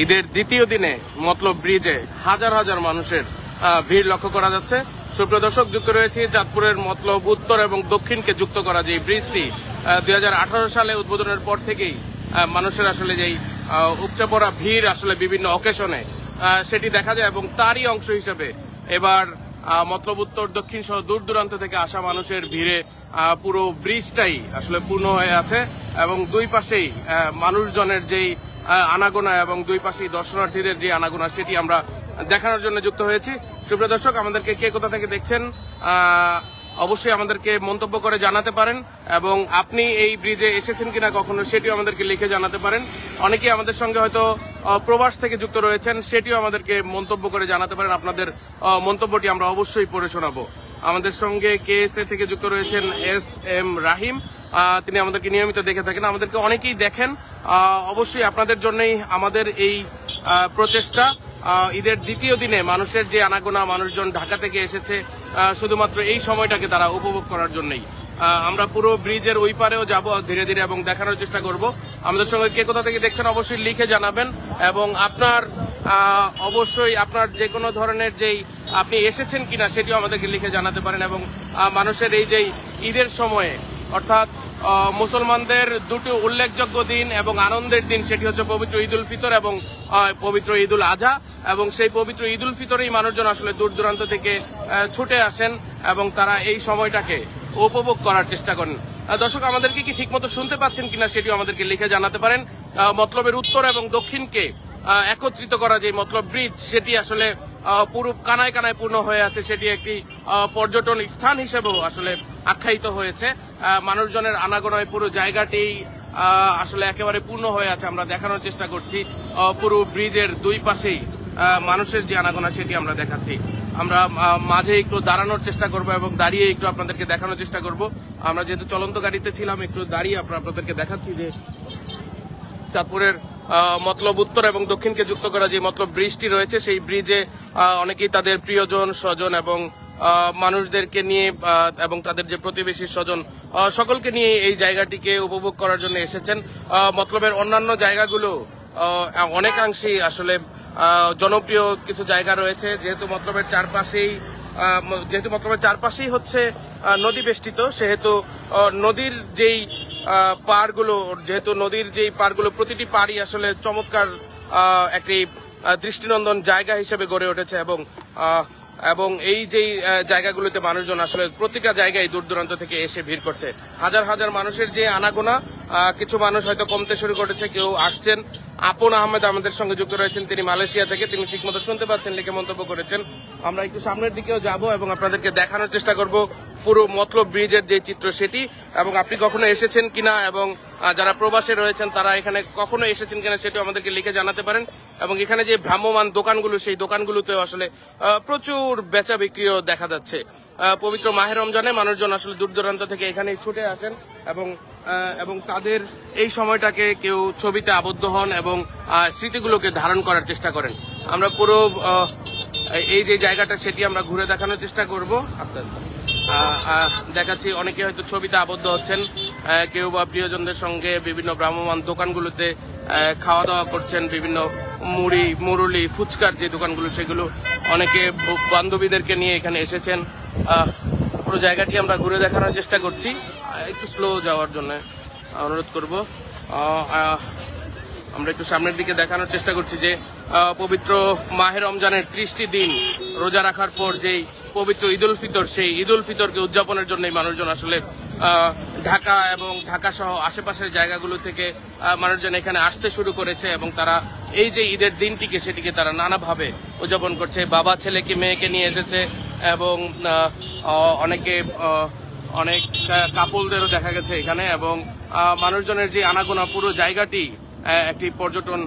ঈদের দ্বিতীয় দিনে মতলব ব্রিজে হাজার হাজার মানুষের ভিড় লক্ষ্য করা যাচ্ছে। সুপ্রিয় দর্শক, যুক্ত রয়েছে চাঁদপুরের মতলব উত্তর এবং দক্ষিণকে যুক্ত করা যে ব্রিজটি 2018 সালে উদ্বোধনের পর থেকেই মানুষের আসলে যেই উপচে পড়া ভিড় আসলে বিভিন্ন অকেশনে সেটি দেখা যায়, এবং তারই অংশ হিসেবে এবার মতলব উত্তর দক্ষিণ সহ দূর দূরান্ত থেকে আসা মানুষের ভিড়ে পুরো ব্রিজটাই আসলে পূর্ণ হয়ে আছে, এবং দুই পাশেই মানুষজনের যেই আনাগোনা এবং দুই পাশেই দর্শনার্থীদের যে আনাগোনা সেটি আমরা দেখানোর জন্য যুক্ত হয়েছি। সুপ্রিয় দর্শক, আমাদেরকে কে কোথা থেকে দেখছেন অবশ্যই আমাদেরকে মন্তব্য করে জানাতে পারেন, এবং আপনি এই ব্রিজে এসেছেন কিনা কখনো সেটিও আমাদেরকে লিখে জানাতে পারেন। অনেকেই আমাদের সঙ্গে হয়তো প্রবাস থেকে যুক্ত রয়েছেন, সেটিও আমাদেরকে মন্তব্য করে জানাতে পারেন। আপনাদের মন্তব্যটি আমরা অবশ্যই পড়ে শোনাবো। আমাদের সঙ্গে কেএসএ থেকে যুক্ত রয়েছেন SM রাহিম, তিনি আমাদেরকে নিয়মিত দেখে থাকেন, আমাদেরকে অনেকেই দেখেন। অবশ্যই আপনাদের জন্যই আমাদের এই প্রচেষ্টা। ঈদের দ্বিতীয় দিনে মানুষের যে আনাগোনা, মানুষজন ঢাকা থেকে এসেছে শুধুমাত্র এই সময়টাকে তারা উপভোগ করার জন্যই। আমরা পুরো ব্রিজের ওই পারেও যাব ধীরে ধীরে এবং দেখানোর চেষ্টা করব। আমাদের সঙ্গে কে কোথা থেকে দেখছেন অবশ্যই লিখে জানাবেন, এবং আপনার অবশ্যই আপনার যে কোনো ধরনের যেই আপনি এসেছেন কিনা সেটিও আমাদেরকে লিখে জানাতে পারেন। এবং মানুষের এই যেই ঈদের সময়ে, অর্থাৎ মুসলমানদের দুটো উল্লেখযোগ্য দিন এবং আনন্দের দিন, সেটি হচ্ছে পবিত্র ঈদ উল ফিতর এবং পবিত্র ঈদ উল আজহা, এবং সেই পবিত্র ঈদ উল ফিতরেই মানুষজন আসলে দূর দূরান্ত থেকে ছুটে আসেন এবং তারা এই সময়টাকে উপভোগ করার চেষ্টা করেন। দর্শক, আমাদেরকে কি ঠিকমতো শুনতে পাচ্ছেন কিনা সেটিও আমাদেরকে লিখে জানাতে পারেন। মতলবের উত্তর এবং দক্ষিণকে একত্রিত করা যে মতলব ব্রিজ, সেটি আসলে পুরো কানায় কানায় পূর্ণ হয়ে আছে। সেটি একটি পর্যটন স্থান হিসেবেও আসলে আখ্যায়িত হয়েছে। মানুষজনের আনাগোনায় পুরো জায়গাটি আসলে একেবারে পূর্ণ হয়ে আছে। আমরা দেখানোর চেষ্টা করছি পুরো ব্রিজের দুই পাশেই মানুষের যে আনাগোনা সেটি আমরা দেখাচ্ছি। আমরা মাঝে একটু দাঁড়ানোর চেষ্টা করব এবং দাঁড়িয়ে একটু আপনাদেরকে দেখানোর চেষ্টা করব। আমরা যেহেতু চলন্ত গাড়িতে ছিলাম, একটু দাঁড়িয়ে আপনাদেরকে দেখাচ্ছি যে চাঁদপুরের মতলব উত্তর এবং দক্ষিণকে যুক্ত করা যে মতলব ব্রিজটি রয়েছে, সেই ব্রিজে অনেকেই তাদের প্রিয়জন, স্বজন এবং মানুষদেরকে নিয়ে এবং তাদের যে প্রতিবেশী স্বজন সকলকে নিয়ে এই জায়গাটিকে উপভোগ করার জন্য এসেছেন। মতলবের অন্যান্য জায়গাগুলো অনেকাংশেই আসলে জনপ্রিয় কিছু জায়গা রয়েছে, যেহেতু মতলবের চারপাশেই হচ্ছে নদী বেষ্টিত, সেহেতু নদীর যেই পাড়গুলো প্রতিটি পাড়ই আসলে চমৎকার একটি দৃষ্টিনন্দন জায়গা হিসেবে গড়ে উঠেছে, এবং এই যেই জায়গাগুলোতে মানুষজন আসলে প্রতিটা জায়গায় দূর দূরান্ত থেকে এসে ভিড় করছে। হাজার হাজার মানুষের যে আনাগোনা, কিছু মানুষ হয়তো কমতে শুরু করেছে, কেউ আসছেন। আপন আহমেদ আমাদের সঙ্গে যুক্ত রয়েছেন, তিনি মালয়েশিয়া থেকে, তিনি ঠিকমতো শুনতে পাচ্ছেন, লিখে মন্তব্য করেছেন। আমরা একটু সামনের দিকেও যাব এবং আপনাদেরকে দেখানোর চেষ্টা করব পুরো মতলব ব্রিজের যে চিত্র সেটি, এবং আপনি কখনো এসেছেন কিনা এবং যারা প্রবাসে রয়েছেন তারা এখানে কখনো এসেছেন কিনা সেটিও আমাদেরকে লিখে জানাতে পারেন। এবং এখানে যে ভ্রাম্যমান দোকানগুলো, সেই দোকানগুলোতেও আসলে প্রচুর বেচা বিক্রিও দেখা যাচ্ছে। পবিত্র মাহে রমজানে মানুষজন আসলে দূর দূরান্ত থেকে এখানে ছুটে আসেন এবং তাদের এই সময়টাকে কেউ ছবিতে আবদ্ধ হন এবং স্মৃতিগুলোকে ধারণ করার চেষ্টা করেন। আমরা পুরো এই যে জায়গাটা সেটি আমরা ঘুরে দেখানোর চেষ্টা করব। আস্তে আস্তে দেখাচ্ছি, অনেকে হয়তো ছবিতে আবদ্ধ হচ্ছেন, কেউ বা প্রিয়জনদের সঙ্গে বিভিন্ন ভ্রাম্যমান দোকানগুলোতে খাওয়া দাওয়া করছেন, বিভিন্ন মুরুলি ফুচকার যে দোকানগুলো সেগুলো, অনেকে বান্ধবীদেরকে নিয়ে এখানে এসেছেন। পুরো জায়গাটি আমরা ঘুরে দেখানোর চেষ্টা করছি, একটু স্লো যাওয়ার জন্য অনুরোধ করব। আমরা একটু সামনের দিকে দেখানোর চেষ্টা করছি যে পবিত্র মাহে রমজানের 30টি দিন রোজা রাখার পর যেই পবিত্র ঈদ উল ফিতর, সেই ঈদ উল ফিতরকে উদযাপনের জন্য মানুষজন আসলে ঢাকা এবং ঢাকা সহ আশেপাশের জায়গাগুলো থেকে মানুষজন এখানে আসতে শুরু করেছে, এবং তারা এই যে ঈদের দিনটিকে সেটিকে তারা নানাভাবে উদযাপন করছে। বাবা ছেলেকে মেয়েকে নিয়ে এসেছে, এবং অনেক কাপলদেরও দেখা গেছে এখানে, এবং মানুষজনের যে আনাগোনা, পুরো জায়গাটি একটি পর্যটন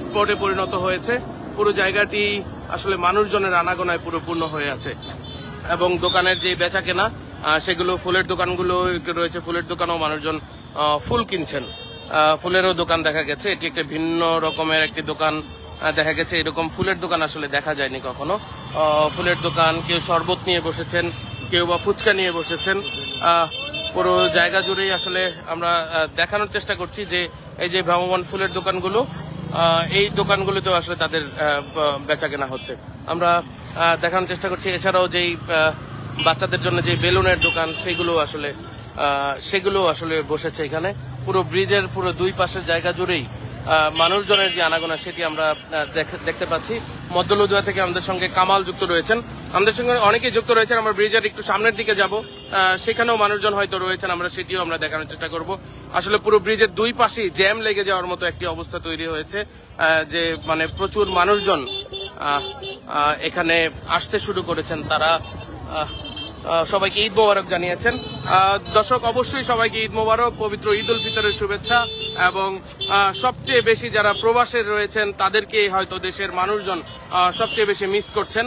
স্পটে পরিণত হয়েছে। পুরো জায়গাটি আসলে মানুষজনের আনাগোনায় পুরো পূর্ণ হয়ে আছে, এবং দোকানের যে বেচা কেনা সেগুলো, ফুলের দোকানগুলো একটু রয়েছে, ফুলের দোকানও মানুষজন ফুল কিনছেন। ফুলেরও দোকান দেখা গেছে, এটি একটা ভিন্ন রকমের একটি দোকান দেখা গেছে। এরকম ফুলের দোকান আসলে দেখা যায়নি কখনো। ফুলের দোকান, কেউ শরবত নিয়ে বসেছেন, কেউ বা ফুচকা নিয়ে বসেছেন। পুরো জায়গা জুড়েই আসলে আমরা দেখানোর চেষ্টা করছি যে এই যে ভ্রাম্যমান ফুলের দোকানগুলো, এই দোকানগুলোতেও আসলে তাদের বেচা কেনা হচ্ছে। আমরা দেখানোর চেষ্টা করছি। এছাড়াও যেই বাচ্চাদের জন্য যে বেলুনের দোকান সেগুলো আসলে বসেছে এখানে। পুরো ব্রিজের পুরো দুই পাশের জায়গা জুড়েই মানুষজনের যে আনাগোনা সেটি আমরা দেখতে পাচ্ছি। মধ্যলুদুয়া থেকে আমাদের সঙ্গে কামাল যুক্ত রয়েছেন, আমাদের সঙ্গে অনেকেই যুক্ত রয়েছেন। আমরা ব্রিজের একটু সামনের দিকে যাব, সেখানেও মানুষজন হয়তো রয়েছেন, আমরা সেটিও আমরা দেখানোর চেষ্টা করব। আসলে পুরো ব্রিজের দুই পাশেই জ্যাম লেগে যাওয়ার মতো একটি অবস্থা তৈরি হয়েছে, যে মানে প্রচুর মানুষজন এখানে আসতে শুরু করেছেন। তারা সবাইকে ঈদ মোবারক জানিয়েছেন। দর্শক, অবশ্যই সবাইকে ঈদ মোবারক, পবিত্র ঈদ উল ফিতরের শুভেচ্ছা। এবং সবচেয়ে বেশি যারা প্রবাসে রয়েছেন তাদেরকে হয়তো দেশের মানুষজন সবচেয়ে বেশি মিস করছেন।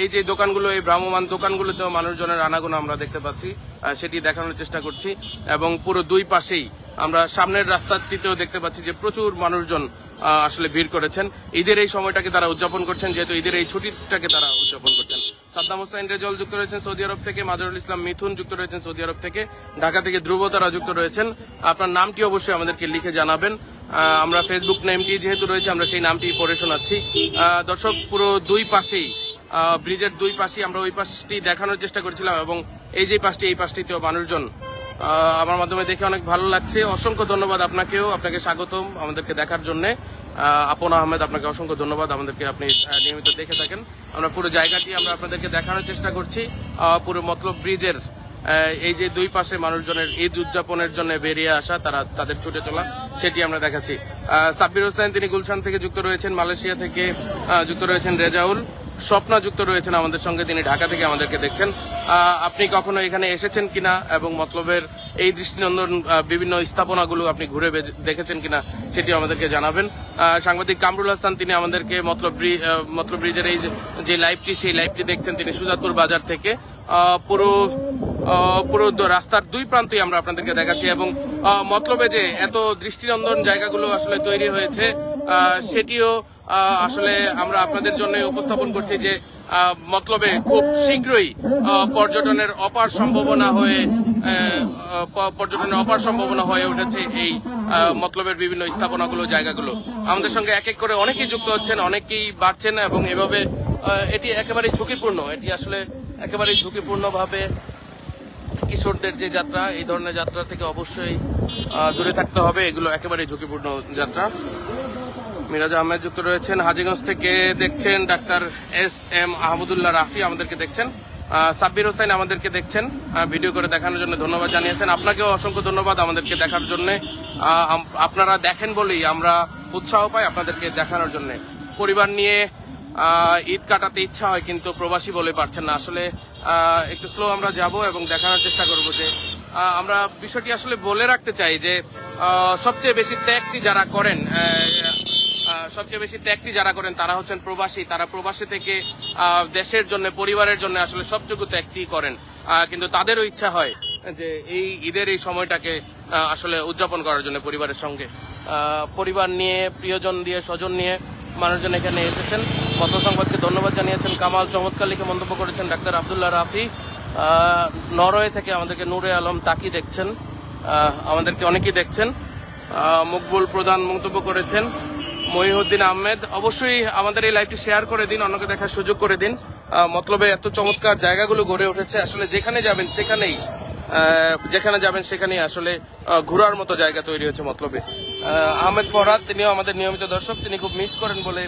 এই যে দোকানগুলো, এই ভ্রাম্যমান দোকানগুলোতেও মানুষজনের আনাগোনা আমরা দেখতে পাচ্ছি, সেটি দেখানোর চেষ্টা করছি। এবং পুরো দুই পাশেই আমরা সামনের রাস্তাটিতেও দেখতে পাচ্ছি যে প্রচুর মানুষজন আসলে ভিড় করেছেন। ঈদের এই সময়টাকে তারা উদযাপন করছেন, যেহেতু ঈদের এই ছুটিটাকে তারা উদযাপন করছেন। সাদ্দাম হোসেন রেজল যুক্ত রয়েছেন সৌদি আরব থেকে, মাজহারুল ইসলাম মিথুন যুক্ত রয়েছেন সৌদি আরব থেকে, ঢাকা থেকে ধ্রুব তারা যুক্ত রয়েছেন। আপনার নামটি অবশ্যই আমাদেরকে লিখে জানাবেন। আমরা ফেসবুক নেমটি যেহেতু রয়েছে আমরা সেই নামটি পড়ে শোনাচ্ছি। দর্শক, পুরো দুই পাশেই ব্রিজের দুই পাশেই আমরা ওই পাশটি দেখানোর চেষ্টা করেছিলাম, এবং এই যে পাশটি, এই পাশটিতেও মানুষজন আমার মাধ্যমে দেখে অনেক ভালো লাগছে। অসংখ্য ধন্যবাদ আপনাকেও, আপনাকে স্বাগতম আমাদেরকে দেখার জন্য। আপন আহমেদ, আপনাকে অসংখ্য ধন্যবাদ, আমাদেরকে আপনি নিয়মিত দেখে থাকেন। আমরা পুরো জায়গাটি আমরা আপনাদেরকে দেখানোর চেষ্টা করছি। পুরো মতলব ব্রিজের এই যে দুই পাশে মানুষজনের ঈদ উদযাপনের জন্য বেরিয়ে আসা, তাদের ছুটে চলা, সেটি আমরা দেখাচ্ছি। সাব্বির হোসেন তিনি গুলশান থেকে যুক্ত রয়েছেন, মালয়েশিয়া থেকে যুক্ত রয়েছেন রেজাউল, স্বপ্না যুক্ত রয়েছেন আমাদের সঙ্গে, তিনি ঢাকা থেকে আমাদেরকে দেখছেন। আপনি কখনো এখানে এসেছেন কিনা এবং মতলবের এই দৃষ্টিনন্দন বিভিন্ন স্থাপনাগুলো আপনি ঘুরে দেখেছেন কিনা সেটি আমাদেরকে জানাবেন। সাংবাদিক কামরুল হাসান তিনি আমাদেরকে মতলব ব্রিজের এই যে লাইভটি, সেই লাইভটি দেখছেন তিনি সুজাতপুর বাজার থেকে। পুরো রাস্তার দুই প্রান্তই আমরা আপনাদেরকে দেখাচ্ছি, এবং মতলবে যে এত দৃষ্টিনন্দন জায়গাগুলো আসলে তৈরি হয়েছে সেটিও আসলে আমরা আপনাদের জন্য উপস্থাপন করছি, যে মতলবে খুব শীঘ্রই পর্যটনের অপার সম্ভাবনা হয়ে উঠেছে এই মতলবের বিভিন্ন স্থাপনাগুলো, জায়গাগুলো। আমাদের সঙ্গে এক এক করে অনেকেই যুক্ত হচ্ছেন, অনেকেই বাড়ছেন, এবং এভাবে এটি একেবারেই ঝুঁকিপূর্ণ। এটি আসলে একেবারেই ঝুঁকিপূর্ণভাবে কিশোরদের যে যাত্রা, এই ধরনের যাত্রা থেকে অবশ্যই দূরে থাকতে হবে। এগুলো একেবারেই ঝুঁকিপূর্ণ যাত্রা। মিরাজ আহমেদ যুক্ত রয়েছেন হাজীগঞ্জ থেকে দেখছেন, ডাক্তার SM আহমদুল্লাহ রাফি আমাদেরকে দেখছেন, সাব্বির হোসেন আমাদেরকে দেখছেন, ভিডিও করে দেখানোর জন্য ধন্যবাদ জানিয়েছেন। আপনাকেও অসংখ্য ধন্যবাদ আমাদেরকে দেখার জন্য। আপনারা দেখেন বলেই আমরা উৎসাহ পাই আপনাদেরকে দেখানোর জন্য। পরিবার নিয়ে ঈদ কাটাতে ইচ্ছা হয়, কিন্তু প্রবাসী বলে পারছেন না। আসলে একটু স্লো আমরা যাব এবং দেখানোর চেষ্টা করব যে আমরা বিষয়টি আসলে বলে রাখতে চাই যে সবচেয়ে বেশি ত্যাগটি যারা করেন তারা হচ্ছেন প্রবাসী। তারা প্রবাসী থেকে দেশের জন্য, পরিবারের জন্য আসলে সবটুকু ত্যাগটি করেন, কিন্তু তাদেরও ইচ্ছা হয় যে এই ঈদের এই সময়টাকে আসলে উদযাপন করার জন্য পরিবারের সঙ্গে। পরিবার নিয়ে, প্রিয়জন দিয়ে, স্বজন নিয়ে মানুষজন এখানে এসেছেন। পত্র সংবাদকে ধন্যবাদ জানিয়েছেন কামাল, চমৎকার লিখে মন্তব্য করেছেন ডাক্তার আব্দুল্লাহ রাফি। নরওয়ে থেকে আমাদেরকে নূরে আলম তাকি দেখছেন, আমাদেরকে অনেকেই দেখছেন। মকবুল প্রধান মন্তব্য করেছেন। মহিউদ্দিন আহমেদ, অবশ্যই আমাদের এই লাইভটি শেয়ার করে দিন, অন্যকে দেখার সুযোগ করে দিন। মতলবে এত চমৎকার জায়গাগুলো গড়ে উঠেছে, আসলে যেখানে যাবেন সেখানেই আসলে ঘোরার মতো জায়গা তৈরি হয়েছে মতলবে। আহমেদ ফরহাদ তিনিও আমাদের নিয়মিত দর্শক, তিনি খুব মিস করেন বলে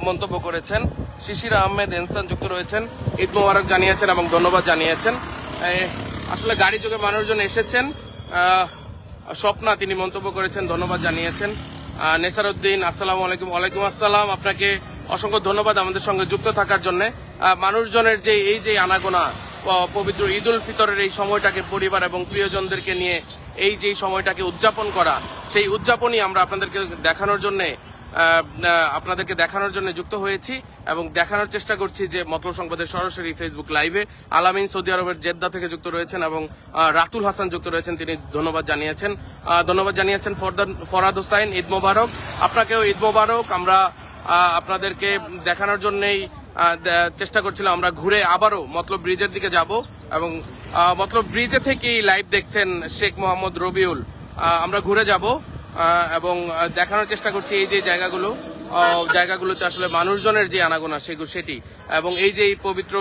মন্তব্য করেছেন। শিশির আহমেদ এনসান যুক্ত রয়েছেন, ঈদ মোবারক জানিয়েছেন এবং ধন্যবাদ জানিয়েছেন। আসলে গাড়ি যোগে মানুষজন এসেছেন। স্বপ্না তিনি মন্তব্য করেছেন, ধন্যবাদ জানিয়েছেন। নেসারউদ্দিন আসসালামু আলাইকুম। ওয়ালাইকুম আসসালাম, আপনাকে অসংখ্য ধন্যবাদ আমাদের সঙ্গে যুক্ত থাকার জন্য। মানুষজনের যে এই যে আনাগোনা, পবিত্র ঈদ উল ফিতরের এই সময়টাকে পরিবার এবং প্রিয়জনদেরকে নিয়ে এই যে সময়টাকে উদযাপন করা, সেই উদযাপনই আমরা আপনাদেরকে দেখানোর জন্য যুক্ত হয়েছি এবং দেখানোর চেষ্টা করছি যে মতলব সংবাদের সরাসরি ফেসবুক লাইভে। আলামিন সৌদি আরবের জেদ্দা থেকে যুক্ত রয়েছেন এবং রাতুল হাসান যুক্ত রয়েছেন, তিনি ধন্যবাদ জানিয়েছেন। ফরহাদ হোসাইন, ঈদ মোবারক। আপনাকেও ঈদ মোবারক। আমরা আপনাদেরকে দেখানোর জন্যই চেষ্টা করছিলাম, আমরা ঘুরে আবারও মতলব ব্রিজের দিকে যাব এবং মতলব ব্রিজে থেকেই লাইভ দেখছেন শেখ মোহাম্মদ রবিউল। আমরা ঘুরে যাব এবং দেখানোর চেষ্টা করছি এই যে জায়গাগুলোতে আসলে মানুষজনের যে আনাগোনা সেটি, এবং এই যে পবিত্র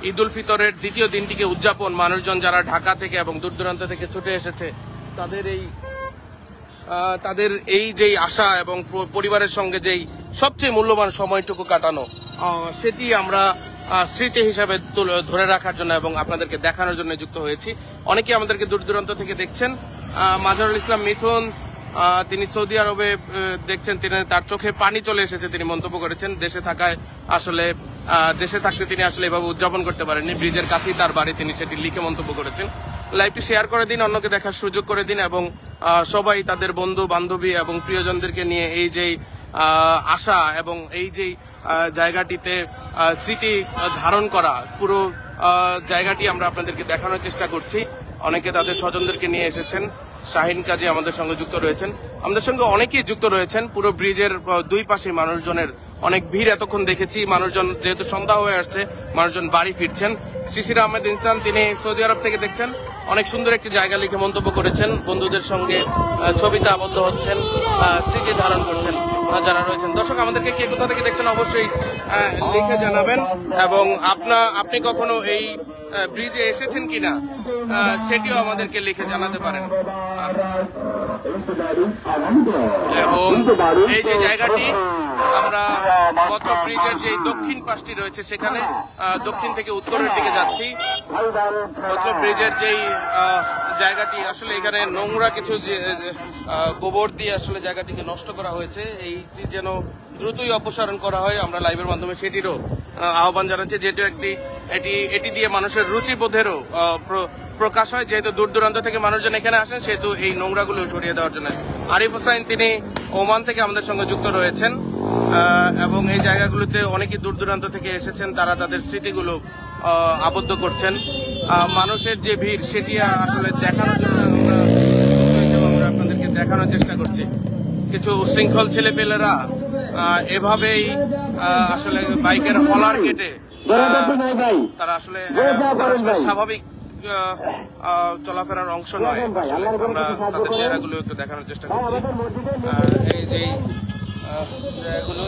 ঈদ উল ফিতরের দ্বিতীয় দিনটিকে উদযাপন, মানুষজন যারা ঢাকা থেকে এবং দূর দূরান্ত থেকে ছুটে এসেছে তাদের এই যে আশা এবং পরিবারের সঙ্গে যেই সবচেয়ে মূল্যবান সময়টুকু কাটানো, সেটি আমরা স্মৃতি হিসাবে ধরে রাখার জন্য এবং আপনাদেরকে দেখানোর জন্য যুক্ত হয়েছি। অনেকে আমাদেরকে দূর দূরান্ত থেকে দেখছেন। মাজহারুল ইসলাম মিথুন, তিনি সৌদি আরবে দেখছেন, তার চোখে পানি চলে এসেছে। তিনি মন্তব্য করেছেন দেশে থাকতে তিনি আসলে এভাবে উদযাপন করতে পারেননি, ব্রিজের কাছেই তার বাড়ি, তিনি সেটি লিখে মন্তব্য করেছেন। লাইভটি শেয়ার করে দিন, অন্যকে দেখার সুযোগ করে দিন, এবং সবাই তাদের বন্ধু বান্ধবী এবং প্রিয়জনদেরকে নিয়ে এই যে আশা এবং এই যে জায়গাটিতে স্মৃতি ধারণ করা পুরো জায়গাটি আমরা আপনাদেরকে দেখানোর চেষ্টা করছি। অনেকে তাদের স্বজনদেরকে নিয়ে এসেছেন। শাহিন কাজী আমাদের সঙ্গে যুক্ত রয়েছেন, আমাদের সঙ্গে অনেকেই যুক্ত রয়েছেন। পুরো ব্রিজের দুই পাশে মানুষজনের অনেক ভিড় এতক্ষণ দেখেছি। মানুষজন যেহেতু সন্ধ্যা হয়ে আসছে, মানুষজন বাড়ি ফিরছেন। শিশির আহমেদ ইনসান, তিনি সৌদি আরব থেকে দেখছেন, অনেক সুন্দর একটি জায়গা লিখে মন্তব্য করেছেন। বন্ধুদের সঙ্গে ছবিতে আবদ্ধ হচ্ছেন, স্মৃতি ধারণ করছেন যারা রয়েছেন। দর্শক, আমাদেরকে কে কোথা থেকে দেখছেন অবশ্যই লিখে জানাবেন, এবং আপনি কখনো এই ব্রিজে এসেছেন কিনা সেটিও আমাদেরকে লিখে জানাতে পারেন। এবং এই যে জায়গাটি, আমরা মতলব ব্রিজের যে দক্ষিণ পাশটি রয়েছে সেখানে দক্ষিণ থেকে উত্তরের দিকে যাচ্ছি। মতলব ব্রিজের যেই জায়গাটি, আসলে এখানে নোংরা কিছু গোবর দিয়ে আসলে জায়গাটিকে নষ্ট করা হয়েছে, এইটি যেন দ্রুতই অপসারণ করা হয়। আমরা লাইভের মাধ্যমে সেটিরও আহ্বান জানাচ্ছি, যেহেতু এটি দিয়ে মানুষের রুচিবোধেরও প্রকাশ হয়। যেহেতু দূর দূরান্ত থেকে মানুষজন এখানে আসেন, সেহেতু এই নোংরাগুলো সরিয়ে দেওয়ার জন্য। আরিফ হোসাইন, তিনি ওমান থেকে আমাদের সঙ্গে যুক্ত রয়েছেন, এবং এই জায়গাগুলোতে অনেকেই দূর দূরান্ত থেকে এসেছেন, তারা তাদের স্মৃতিগুলো আবদ্ধ করছেন। মানুষের যে ভিড়, সেটি আসলে দেখানোর জন্য আমরা আপনাদেরকে দেখানোর চেষ্টা করছি। কিছু উশৃঙ্খল ছেলেপেলেরা এভাবেই আসলে বাইকের হলার কেটে তারা আসলে স্বাভাবিক চলাফেরার অংশ নয়। আসলে আমরা তাদের চেহারাগুলো একটু দেখানোর চেষ্টা করছি।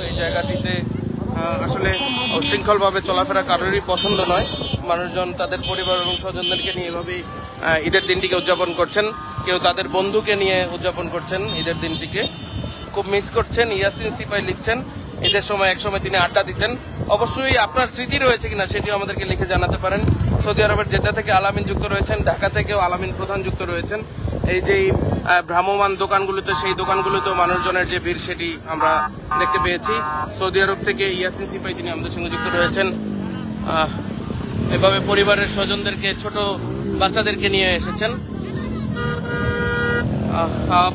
এই জায়গাটিতে আসলে উশৃঙ্খল ভাবে চলাফেরা কারোরই পছন্দ নয়। মানুষজন তাদের পরিবার এবং স্বজনদেরকে নিয়ে এভাবেই ঈদের দিনটিকে উদযাপন করছেন। কেউ তাদের বন্ধুকে নিয়ে উদযাপন করছেন ঈদের দিনটিকে, খুব মিস করছেন। ইয়াসিন সিপাই লিখছেন, ঈদের সময় একসময় তিনি আড্ডা দিতেন। অবশ্যই আপনার স্মৃতি রয়েছে কিনা সেটিও আমাদেরকে লিখে জানাতে পারেন। সৌদি আরবের জেদ্দা থেকে আলামিন যুক্ত রয়েছেন, ঢাকা থেকেও আলামিন প্রধান যুক্ত রয়েছেন। এই যে ভ্রাম্যমান দোকানগুলোতে, সেই দোকানগুলোতেও মানুষজনের যে ভিড়, সেটি আমরা দেখতে পেয়েছি। সৌদি আরব থেকে ইয়াসিন সিপাই, তিনি আমাদের সঙ্গে যুক্ত রয়েছেন। এভাবে পরিবারের স্বজনদেরকে, ছোট বাচ্চাদেরকে নিয়ে এসেছেন।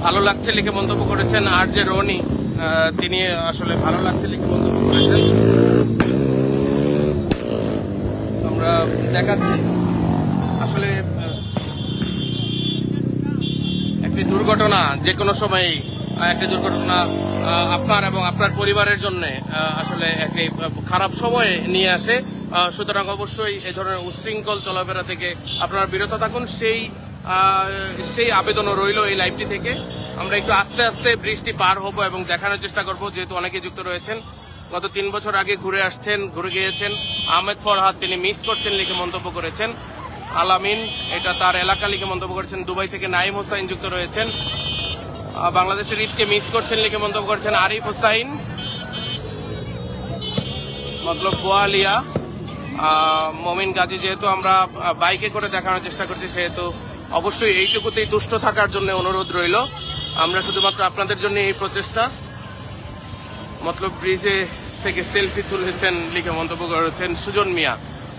ভালো লাগছে লিখে মন্তব্য করেছেন আর যে রনি, তিনি আসলে ভালো লাগছে লিখে মন্তব্য করেছেন। আমরা দেখাচ্ছি আসলে একটি দুর্ঘটনা, যে কোনো সময় একটি দুর্ঘটনা আপনার এবং আপনার পরিবারের জন্য আসলে একটি খারাপ সময় নিয়ে আসে। সুতরাং অবশ্যই এই ধরনের উচ্ছৃঙ্খল চলাফেরা থেকে আপনারা বিরত থাকুন, সেই আবেদনও রইল এই লাইভটি থেকে। আমরা একটু আস্তে আস্তে ব্রিজটি পার হব এবং দেখানোর চেষ্টা করব, যেহেতু অনেকে যুক্ত রয়েছেন। গত 3 বছর আগে ঘুরে গিয়েছেন। আহমেদ ফরহাদ, তিনি মিস করছেন লিখে মন্তব্য করেছেন। আলামিন, এটা তার এলাকা লিখে মন্তব্য করেছেন। দুবাই থেকে নাইম হোসাইন যুক্ত রয়েছেন, বাংলাদেশের ঈদকে মিস করছেন লিখে মন্তব্য করেছেন। আরিফ হোসাইন, মতলব বোয়ালিয়া। মমিন গাজী, যেহেতু আমরা বাইকে করে দেখানোর চেষ্টা করছি, সেহেতু অবশ্যই এইটুকুতেই তুষ্ট থাকার জন্য অনুরোধ রইল। আমরা শুধুমাত্র আপনাদের জন্য এই প্রচেষ্টা। মতলব ব্রিজে থেকে সেলফি তুলেছেন লিখে মন্তব্য করেছেন সুজন মিয়া।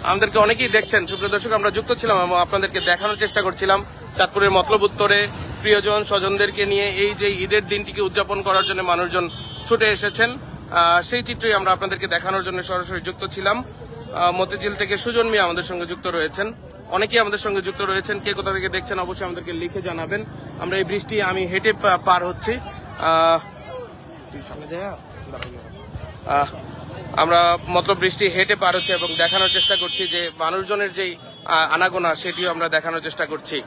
আমাদেরকে অনেকেই দেখছেন। সুপ্রিয় দর্শক, আমরা যুক্ত ছিলাম এবং আপনাদেরকে দেখানোর চেষ্টা করছিলাম চাঁদপুরের মতলব উত্তরে প্রিয়জন স্বজনদেরকে নিয়ে এই যে ঈদের দিনটিকে উদযাপন করার জন্য মানুষজন ছুটে এসেছেন, সেই চিত্রই আমরা আপনাদেরকে দেখানোর জন্য সরাসরি যুক্ত ছিলাম। মতিঝিল থেকে সুজন মিয়া আমাদের সঙ্গে যুক্ত রয়েছেন। অনেকেই আমাদের সঙ্গে যুক্ত রয়েছেন। কে কোথা থেকে দেখছেন অবশ্যই আমাদেরকে লিখে জানাবেন। আমরা এই ব্রিজটি আমি হেঁটে পার হচ্ছি। আমরা মতলব বৃষ্টি হেঁটে পার হচ্ছে এবং দেখানোর চেষ্টা করছি যে মানুষজনের যেই আনাগোনা, সেটিও আমরা দেখানোর চেষ্টা করছি।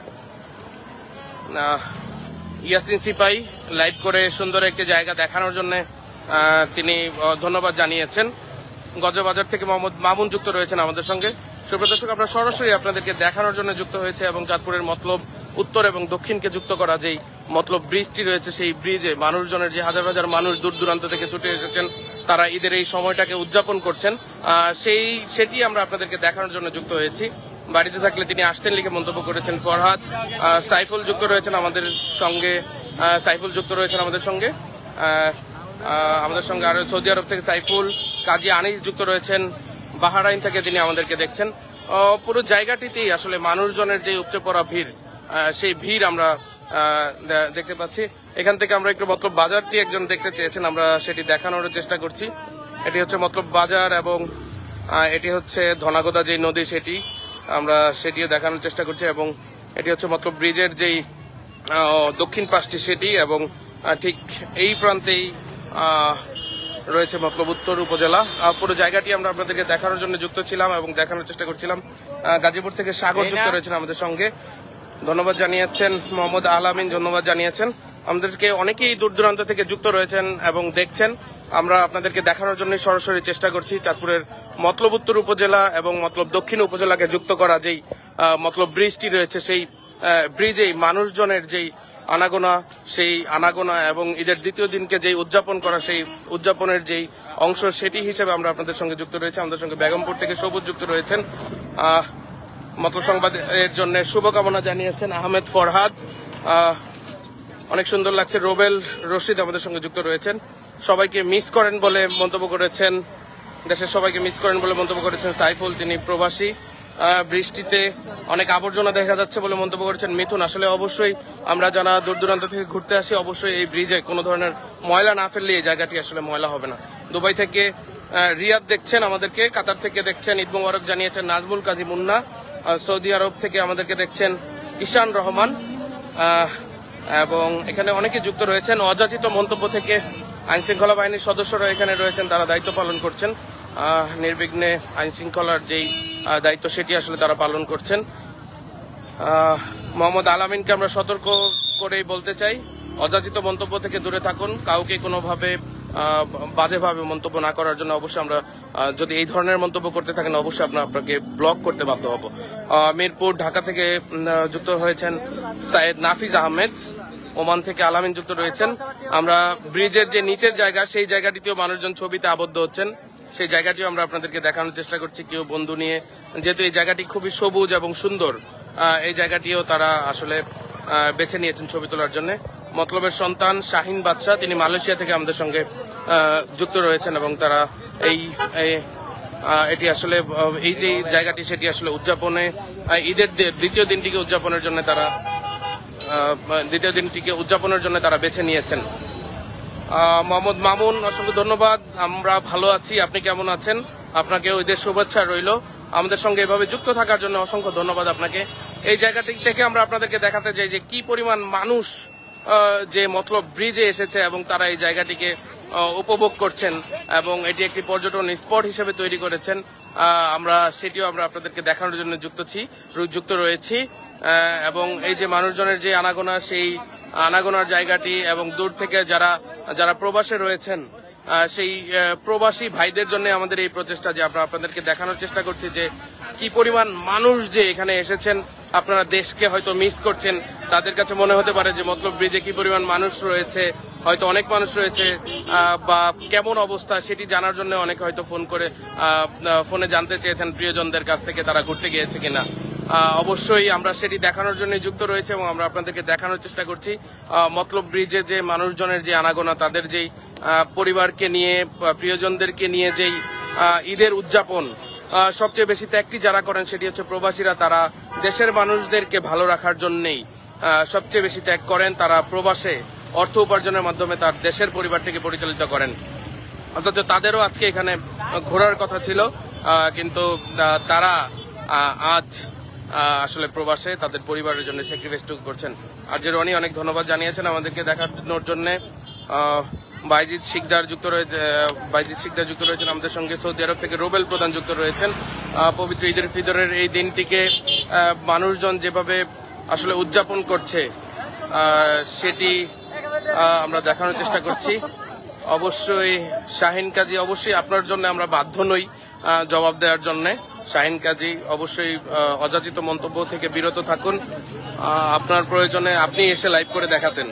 ইয়াসিন সিপাই লাইভ করে সুন্দর একটি জায়গা দেখানোর জন্য তিনি ধন্যবাদ জানিয়েছেন। গজবাজার থেকে মোহাম্মদ মামুন যুক্ত রয়েছেন আমাদের সঙ্গে। সুপ্রিয় দর্শক, আমরা সরাসরি আপনাদেরকে দেখানোর জন্য যুক্ত হয়েছে এবং চাঁদপুরের মতলব উত্তর এবং দক্ষিণকে যুক্ত করা যেই মতলব ব্রিজটি রয়েছে, সেই ব্রিজে মানুষজনের যে হাজার হাজার মানুষ দূর দূরান্ত থেকে ছুটে এসেছেন, তারা ঈদের এই সময়টাকে উদযাপন করছেন, সেটি আমরা আপনাদেরকে দেখানোর জন্য যুক্ত হয়েছি। বাড়িতে থাকলে তিনি আসতেন লিখে মন্তব্য করেছেন ফরহাদ। সাইফুল যুক্ত রয়েছেন আমাদের সঙ্গে, আমাদের সঙ্গে আরো সৌদি আরব থেকে সাইফুল, কাজী আনিস যুক্ত রয়েছেন, বাহারাইন থেকে তিনি আমাদেরকে দেখছেন। পুরো জায়গাটিতেই আসলে মানুষজনের যে উপচে পড়া ভিড়, সেই ভিড় আমরা দেখতে পাচ্ছি। এখান থেকে আমরা একটু মতলব বাজারটি একজন দেখতে চেয়েছেন, আমরা সেটি দেখানোর চেষ্টা করছি। এটি হচ্ছে মতলব বাজার এবং এটি হচ্ছে ধনাগোদা যে নদী, সেটি আমরা সেটিও দেখানোর চেষ্টা করছি। এবং এটি হচ্ছে মতলব ব্রিজের যেই দক্ষিণ পাশটি সেটি, এবং ঠিক এই প্রান্তেই রয়েছে মতলব উত্তর উপজেলা। পুরো জায়গাটি আমরা আপনাদেরকে দেখানোর জন্য যুক্ত ছিলাম এবং দেখানোর চেষ্টা করছিলাম। গাজীপুর থেকে সাগর যুক্ত রয়েছেন আমাদের সঙ্গে, ধন্যবাদ জানিয়েছেন। মোহাম্মদ আলামিন ধন্যবাদ জানিয়েছেন। আমাদেরকে অনেকেই দূর দূরান্ত থেকে যুক্ত রয়েছেন এবং দেখছেন। আমরা আপনাদেরকে দেখানোর জন্য সরাসরি চেষ্টা করছি চাঁদপুরের মতলব উত্তর উপজেলা এবং মতলব দক্ষিণ উপজেলাকে যুক্ত করা যেই মতলব ব্রিজটি রয়েছে, সেই ব্রিজেই মানুষজনের যেই আনাগোনা এবং ঈদের দ্বিতীয় দিনকে যেই উদযাপন করা, সেই উদযাপনের যেই অংশ, সেটি হিসেবে আমরা আপনাদের সঙ্গে যুক্ত রয়েছি। আমাদের সঙ্গে বেগমপুর থেকে সবুজ যুক্ত রয়েছেন, মতলব সংবাদের জন্য শুভকামনা জানিয়েছেন আহমেদ ফরহাদ। অনেক সুন্দর লাগছে। রোবেল রশিদ আমাদের সঙ্গে যুক্ত রয়েছেন, সবাইকে মিস করেন বলে মন্তব্য করেছেন, দেশের সবাইকে মিস করেন বলে মন্তব্য করেছেন সাইফুল, তিনি প্রবাসী। বৃষ্টিতে অনেক আবর্জনা দেখা যাচ্ছে বলে মন্তব্য করেছেন মিথুন। আসলে অবশ্যই আমরা যারা দূর দূরান্ত থেকে ঘুরতে আসি, অবশ্যই এই ব্রিজে কোনো ধরনের ময়লা না ফেললে এই জায়গাটি আসলে ময়লা হবে না। দুবাই থেকে রিয়াদ দেখছেন আমাদেরকে, কাতার থেকে দেখছেন ঈদ মোবারক জানিয়েছেন নাজমুল কাজী মুন্না, সৌদি আরব থেকে আমাদেরকে দেখছেন ঈশান রহমান, এবং এখানে অনেকে যুক্ত রয়েছেন। অযাচিত মন্তব্য থেকে আইন শৃঙ্খলা বাহিনীর সদস্যরা এখানে রয়েছেন, তারা দায়িত্ব পালন করছেন। নির্বিঘ্নে আইন শৃঙ্খলার যেই দায়িত্ব, সেটি আসলে তারা পালন করছেন। মোহাম্মদ আলামিনকে আমরা সতর্ক করেই বলতে চাই, অযাচিত মন্তব্য থেকে দূরে থাকুন। কাউকে কোনোভাবে বাজেভাবে মন্তব্য না করার জন্য অবশ্যই আমরা, যদি এই ধরনের মন্তব্য করতে থাকেন, অবশ্যই আপনাকে ব্লক করতে বাধ্য হব। মিরপুর ঢাকা থেকে যুক্ত হয়েছেন সাইয়েদ নাফিজ আহমেদ, ওমান থেকে আলামিন যুক্ত রয়েছেন। আমরা ব্রিজের যে নিচের জায়গা, সেই জায়গাটিতেও মানুষজন ছবিতে আবদ্ধ হচ্ছেন, সেই জায়গাটিও আমরা আপনাদেরকে দেখানোর চেষ্টা করছি। কেউ বন্ধু নিয়ে, যেহেতু এই জায়গাটি খুবই সবুজ এবং সুন্দর, এই জায়গাটিও তারা আসলে বেছে নিয়েছেন ছবি তোলার জন্য। মতলবের সন্তান শাহিন বাদশাহ, তিনি মালয়েশিয়া থেকে আমাদের সঙ্গে যুক্ত রয়েছেন এবং তারা এটি আসলে এই যে জায়গাটি, সেটি আসলে উদযাপনে ঈদের দ্বিতীয় দিনটিকে উদযাপনের জন্য তারা বেছে নিয়েছেন। মোহাম্মদ মামুন, অসংখ্য ধন্যবাদ। আমরা ভালো আছি, আপনি কেমন আছেন? আপনাকে ঈদের শুভেচ্ছা রইল। আমাদের সঙ্গে এভাবে যুক্ত থাকার জন্য অসংখ্য ধন্যবাদ আপনাকে। এই জায়গাটি থেকে আমরা আপনাদেরকে দেখাতে চাই যে কি পরিমাণ মানুষ যে মতলব ব্রিজে এসেছে এবং তারা এই জায়গাটিকে উপভোগ করছেন এবং এটি একটি পর্যটন স্পট হিসেবে তৈরি করেছেন। সেটিও আমরা আপনাদেরকে দেখানোর জন্য যুক্ত রয়েছি। এবং এই যে মানুষজনের যে আনাগোনা, সেই আনাগোনার জায়গাটি এবং দূর থেকে যারা প্রবাসে রয়েছেন, সেই প্রবাসী ভাইদের জন্য আমাদের এই প্রচেষ্টা যে আমরা আপনাদেরকে দেখানোর চেষ্টা করছি যে কি পরিমাণ মানুষ যে এখানে এসেছেন। আপনারা দেশকে হয়তো মিস করছেন, তাদের কাছে মনে হতে পারে যে মতলব ব্রিজে কি পরিমাণ মানুষ রয়েছে, হয়তো অনেক মানুষ রয়েছে, বা কেমন অবস্থা সেটি জানার জন্য অনেকে হয়তো ফোনে জানতে চেয়েছেন প্রিয়জনদের কাছ থেকে তারা ঘুরতে গিয়েছে কিনা। অবশ্যই আমরা সেটি দেখানোর জন্য যুক্ত রয়েছে এবং আমরা আপনাদেরকে দেখানোর চেষ্টা করছি মতলব ব্রিজে যে মানুষজনের যে আনাগোনা, তাদের যেই পরিবারকে নিয়ে, প্রিয়জনদেরকে নিয়ে যেই ঈদের উদযাপন, সবচেয়ে বেশি ত্যাগটি যারা করেন সেটি হচ্ছে প্রবাসীরা। তারা দেশের মানুষদেরকে ভালো রাখার জন্যই সবচেয়ে বেশি ত্যাগ করেন। তারা প্রবাসে অর্থ উপার্জনের মাধ্যমে তার দেশের পরিবারটিকে পরিচালিত করেন, অথচ তাদেরও আজকে এখানে ঘোরার কথা ছিল, কিন্তু তারা আজ আসলে প্রবাসে তাদের পরিবারের জন্য স্যাক্রিফাইসটুকু করছেন। আর যে রনি অনেক ধন্যবাদ জানিয়েছেন আমাদেরকে দেখানোর জন্য। বাইজিৎ শিকদার যুক্ত রয়েছেন আমাদের সঙ্গে। সৌদি আরব থেকে রোবেল প্রধান যুক্ত রয়েছেন। পবিত্র ঈদের ফিতরের এই দিনটিকে মানুষজন যেভাবে আসলে উদযাপন করছে, সেটি আমরা দেখানোর চেষ্টা করছি। অবশ্যই শাহিন কাজী, অবশ্যই আপনার জন্য আমরা বাধ্য নই জবাব দেওয়ার জন্য। শাহিন কাজী অবশ্যই অযাচিত মন্তব্য থেকে বিরত থাকুন। আপনার প্রয়োজনে আপনি এসে লাইভ করে দেখাতেন।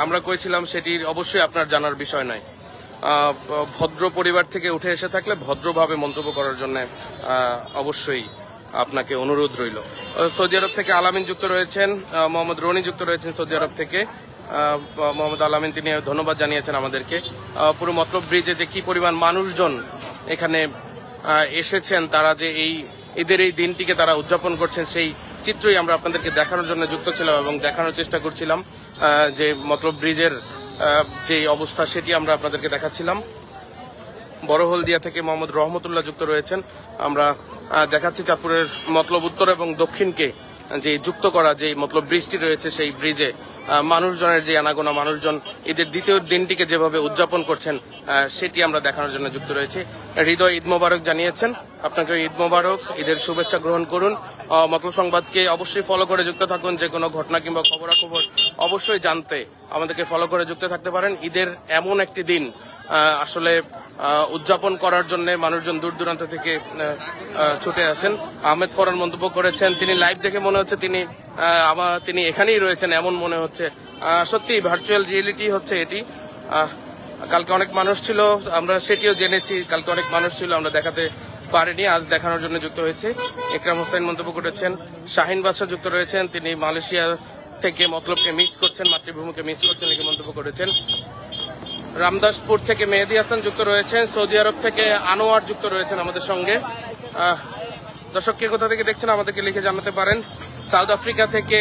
আমরা কইছিলাম সেটি অবশ্যই আপনার জানার বিষয় নয়। ভদ্র পরিবার থেকে উঠে এসে থাকলে ভদ্রভাবে মন্তব্য করার জন্য অবশ্যই আপনাকে অনুরোধ রইল। সৌদি আরব থেকে আলামিন যুক্ত রয়েছেন, মোহাম্মদ রনি যুক্ত রয়েছেন সৌদি আরব থেকে। মোহাম্মদ আলামিন তিনি ধন্যবাদ জানিয়েছেন আমাদেরকে। পুরো মতলব ব্রিজে যে কি পরিমাণ মানুষজন এখানে এসেছেন, তারা যে এই ঈদের এই দিনটিকে তারা উদযাপন করছেন, সেই চিত্রই আমরা আপনাদেরকে দেখানোর জন্য যুক্ত ছিলাম এবং দেখানোর চেষ্টা করছিলাম। যে মতলব ব্রিজের যে অবস্থা সেটি আমরা আপনাদেরকে দেখাচ্ছিলাম। বড় হলদিয়া থেকে মোহাম্মদ রহমতুল্লাহ যুক্ত রয়েছেন। আমরা দেখাচ্ছি চাঁদপুরের মতলব উত্তর এবং দক্ষিণকে যে যুক্ত করা যে মতলব ব্রিজটি রয়েছে, সেই ব্রিজে মানুষজনের যে আনাগোনা, মানুষজন ঈদের দ্বিতীয় দিনটিকে যেভাবে উদযাপন করছেন সেটি আমরা দেখানোর জন্য যুক্ত রয়েছি। হৃদয় ঈদ মোবারক জানিয়েছেন, আপনাকে ঈদ মোবারক, ঈদের শুভেচ্ছা গ্রহণ করুন। মতলব সংবাদকে অবশ্যই ফলো করে যুক্ত থাকুন। যে কোনো ঘটনা কিংবা খবরাখবর অবশ্যই জানতে আমাদেরকে ফলো করে যুক্ত থাকতে পারেন। ঈদের এমন একটি দিন আসলে উদযাপন করার জন্য মানুষজন দূর দূরান্ত থেকে ছুটে আসেন। আহমেদ ফরান মন্তব্য করেছেন, তিনি লাইভ দেখে মনে হচ্ছে তিনি এখানেই রয়েছেন এমন মনে হচ্ছে। সত্যি ভার্চুয়াল রিয়েলিটি হচ্ছে এটি। কালকে অনেক মানুষ ছিল, আমরা সেটিও জেনেছি। কালকে অনেক মানুষ ছিল, আমরা দেখাতে পারিনি, আজ দেখানোর জন্য যুক্ত হয়েছে। ইকরাম হোসেন মন্তব্য করেছেন। শাহিন বাদশা যুক্ত রয়েছেন, তিনি মালয়েশিয়া থেকে মতলবকে মিস করছেন, মাতৃভূমিকে মিস করছেন লিখে মন্তব্য করেছেন। রামদাসপুর থেকে মেহেদি হাসান যুক্ত রয়েছেন। সৌদি আরব থেকে আনোয়ার যুক্ত রয়েছেন আমাদের সঙ্গে। দর্শক কে কোথা থেকে দেখছেন আমাদেরকে লিখে জানাতে পারেন। সাউথ আফ্রিকা থেকে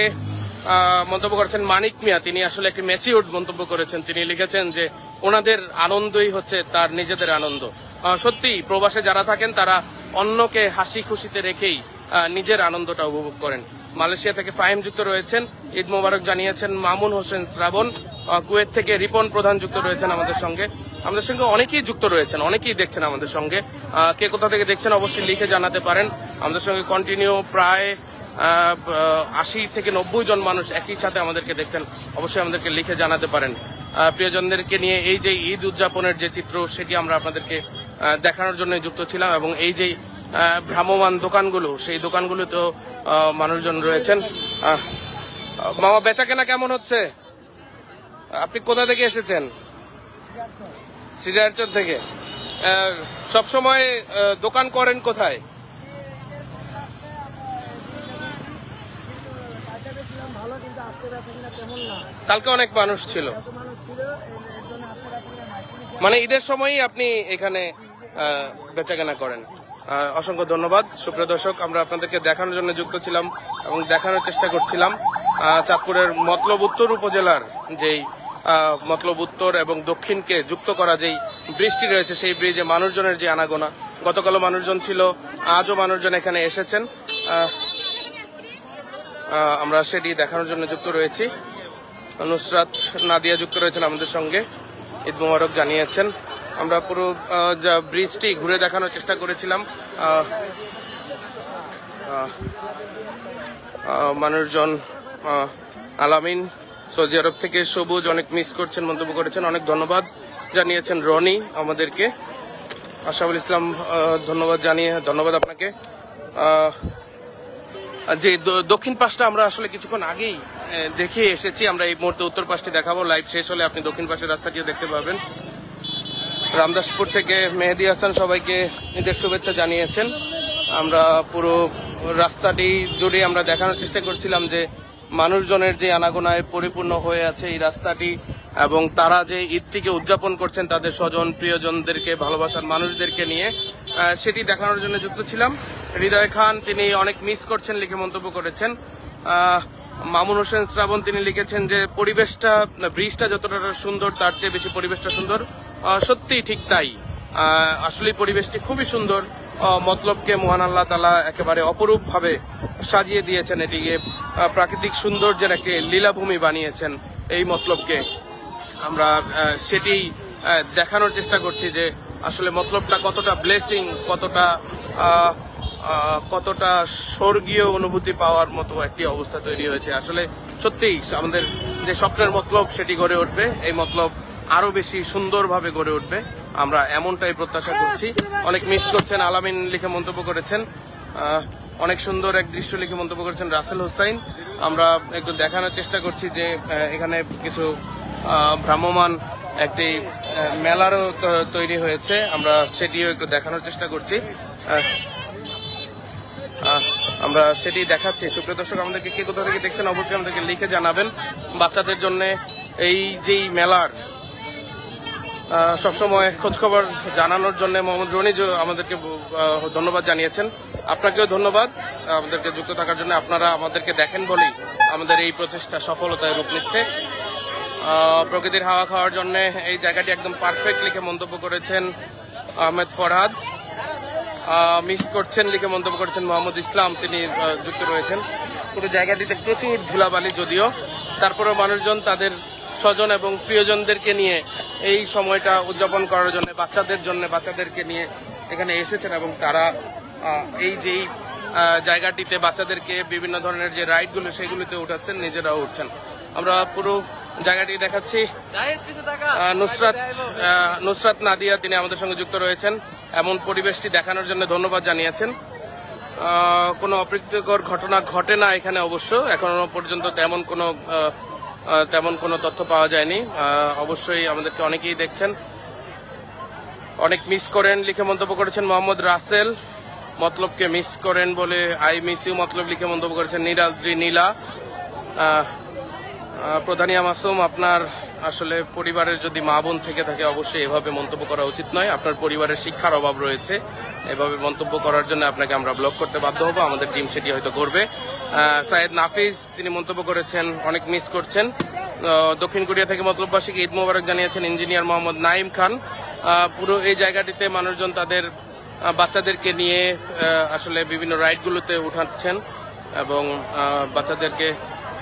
মন্তব্য করেছেন মানিক মিয়া, তিনি আসলে একটি ম্যাচিউরড মন্তব্য করেছেন। তিনি লিখেছেন যে ওনাদের আনন্দই হচ্ছে তার নিজেদের আনন্দ। সত্যি প্রবাসে যারা থাকেন তারা অন্যকে হাসি খুশিতে রেখেই নিজের আনন্দটা উপভোগ করেন। মালয়েশিয়া থেকে ফাহিম যুক্ত রয়েছেন, ঈদ মোবারক জানিয়েছেন মামুন হোসেন শ্রাবণ। কুয়েত থেকে রিপন প্রধান যুক্ত রয়েছেন আমাদের সঙ্গে। আমাদের সঙ্গে অনেকেই যুক্ত রয়েছেন, অনেকেই দেখছেন আমাদের সঙ্গে। কে কোথা থেকে দেখছেন অবশ্যই লিখে জানাতে পারেন। আমাদের সঙ্গে কন্টিনিউ প্রায় 80 থেকে 90 জন মানুষ একই সাথে আমাদেরকে দেখছেন, অবশ্যই আমাদেরকে লিখে জানাতে পারেন। প্রিয়জনদেরকে নিয়ে এই যে ঈদ উদযাপনের যে চিত্র সেটি আমরা আপনাদেরকে দেখানোর জন্য যুক্ত ছিলাম এবং এই যে ভ্রাম্যমান দোকানগুলো, সেই দোকানগুলোতেও মানুষজন রয়েছেন। মামা বেচা কেনা কেমন হচ্ছে? আপনি কোথা থেকে এসেছেন? সিরাজচর থেকে। সবসময় দোকান করেন কোথায়? কালকে অনেক মানুষ ছিল, মানে ঈদের সময়ই আপনি এখানে বেচাকেনা করেন। অসংখ্য ধন্যবাদ। সুপ্রিয় দর্শক, আমরা আপনাদেরকে দেখানোর জন্য যুক্ত ছিলাম এবং দেখানোর চেষ্টা করছিলাম চাঁদপুরের মতলব উত্তর উপজেলার যেই মতলব উত্তর এবং দক্ষিণকে যুক্ত করা যেই ব্রিজটি রয়েছে, সেই ব্রিজে মানুষজনের যে আনাগোনা। গতকালও মানুষজন ছিল, আজও মানুষজন এখানে এসেছেন। আমরা সেটি দেখানোর জন্য যুক্ত রয়েছি। নুসরাত নাদিয়া যুক্ত রয়েছেন আমাদের সঙ্গে, ঈদ মোবারক জানিয়েছেন। আমরা পুরো ব্রিজটি ঘুরে দেখানোর চেষ্টা করেছিলাম। মানুষজন আলামিন সৌদি আরব থেকে সবুজ অনেক মিস করছেন মন্তব্য করেছেন, অনেক ধন্যবাদ জানিয়েছেন রনি আমাদেরকে। আশাফুল ইসলাম ধন্যবাদ আপনাকে। যে দক্ষিণ পাশটা আমরা আসলে কিছুক্ষণ আগেই দেখে এসেছি, আমরা এই মুহূর্তে উত্তর পাশটি দেখাবো। লাইভ শেষ হলে আপনি দক্ষিণ পাশের রাস্তাটিও দেখতে পাবেন। রামদাসপুর থেকে মেহেদি হাসান সবাইকে ঈদের শুভেচ্ছা জানিয়েছেন। আমরা পুরো রাস্তাটি জুড়ে আমরা দেখানোর চেষ্টা করছিলাম যে মানুষজনের যে আনাগোনায় পরিপূর্ণ হয়ে আছে এই রাস্তাটি, এবং তারা যে ঈদটিকে উদযাপন করছেন তাদের স্বজন প্রিয়জনদেরকে, ভালোবাসার মানুষদেরকে নিয়ে, সেটি দেখানোর জন্য যুক্ত ছিলাম। হৃদয় খান তিনি অনেক মিস করছেন লিখে মন্তব্য করেছেন। মামুন হোসেন শ্রাবণ তিনি লিখেছেন যে পরিবেশটা, ব্রিজটা যতটা সুন্দর তার চেয়ে বেশি পরিবেশটা সুন্দর। সত্যি ঠিক তাই, আসলে পরিবেশটি খুবই সুন্দর। মতলবকে মহান আল্লাহ তাআলা একেবারে অপরূপ ভাবে সাজিয়ে দিয়েছেন, এটিকে প্রাকৃতিক সৌন্দর্যের একটি লীলাভূমি বানিয়েছেন এই মতলবকে। আমরা সেটি দেখানোর চেষ্টা করছি যে আসলে মতলবটা কতটা ব্লেসিং, কতটা কতটা স্বর্গীয় অনুভূতি পাওয়ার মতো একটি অবস্থা তৈরি হয়েছে। আসলে সত্যিই আমাদের যে স্বপ্নের মতলব সেটি গড়ে উঠবে, এই মতলব আরো বেশি সুন্দরভাবে গড়ে উঠবে, আমরা এমনটাই প্রত্যাশা করছি। অনেক মিস করছেন আলামিন লিখে মন্তব্য করেছেন, অনেক সুন্দর এক দৃশ্য লিখে মন্তব্য করেছেন রাসেল হোসাইন। আমরা একটু দেখানোর চেষ্টা করছি যে এখানে কিছু ভ্রাম্যমান একটি মেলারও তৈরি হয়েছে, আমরা সেটিও একটু দেখানোর চেষ্টা করছি। আমরা সেটি দেখাচ্ছি। সুপ্রিয় দর্শক, আমাদেরকে কে কোথা থেকে দেখছেন অবশ্যই আমাদেরকে লিখে জানাবেন। বাচ্চাদের জন্য এই যেই মেলার সবসময় খোঁজখবর জানানোর জন্য মোহাম্মদ রনি আমাদেরকে ধন্যবাদ জানিয়েছেন। আপনাকেও ধন্যবাদ আমাদেরকে যুক্ত থাকার জন্য। আপনারা আমাদেরকে দেখেন বলেই আমাদের এই প্রচেষ্টা সফলতায় রূপ নিচ্ছে। প্রকৃতির হাওয়া খাওয়ার জন্য এই জায়গাটি একদম পারফেক্ট লিখে মন্তব্য করেছেন আহমেদ ফরহাদ। মিস করছেন লিখে মন্তব্য করেছেন মোহাম্মদ ইসলাম, তিনি যুক্ত রয়েছেন। পুরো জায়গাটিতে প্রচুর ধুলাবালি, যদিও তারপরেও মানুষজন তাদের স্বজন এবং প্রিয়জনদেরকে নিয়ে এই সময়টা উদযাপন করার জন্য বাচ্চাদেরকে নিয়ে এখানে এসেছেন এবং তারা এই যেই জায়গাটিতে বাচ্চাদেরকে বিভিন্ন ধরনের যে রাইডগুলো সেগুলিতে উঠাচ্ছেন, নিজেরাও উঠছেন। আমরা পুরো জায়গাটি দেখাচ্ছি। নুসরাত নাদিয়া তিনি আমাদের সঙ্গে যুক্ত রয়েছেন, এমন পরিবেশটি দেখানোর জন্য ধন্যবাদ জানিয়েছেন। কোনো অপ্রীতিকর ঘটনা ঘটে না এখানে, অবশ্য এখনো পর্যন্ত তেমন কোনো তথ্য পাওয়া যায়নি। অবশ্যই আমাদেরকে অনেকেই দেখছেন, অনেক মিস করেন লিখে মন্তব্য করেছেন মোহাম্মদ রাসেল। মতলবকে মিস করেন বলে আই মিস ইউ মতলব লিখে মন্তব্য করেছেন নীলাদ্রি নীলা। প্রধানিয়া মাসুম, আপনার আসলে পরিবারের যদি মা বোন থেকে থাকে অবশ্যই এভাবে মন্তব্য করা উচিত নয়। আপনার পরিবারের শিক্ষার অভাব রয়েছে, এভাবে মন্তব্য করার জন্য আপনাকে আমরা ব্লক করতে বাধ্য হবো। আমাদের টিম সেটি হয়তো করবে। সাইয়েদ নাফিজ তিনি মন্তব্য করেছেন অনেক মিস করছেন। দক্ষিণ কোরিয়া থেকে মতলববাসীকে ঈদ মোবারক জানিয়েছেন ইঞ্জিনিয়ার মোহাম্মদ নাইম খান। পুরো এই জায়গাটিতে মানুষজন তাদের বাচ্চাদেরকে নিয়ে আসলে বিভিন্ন রাইডগুলোতে উঠাচ্ছেন এবং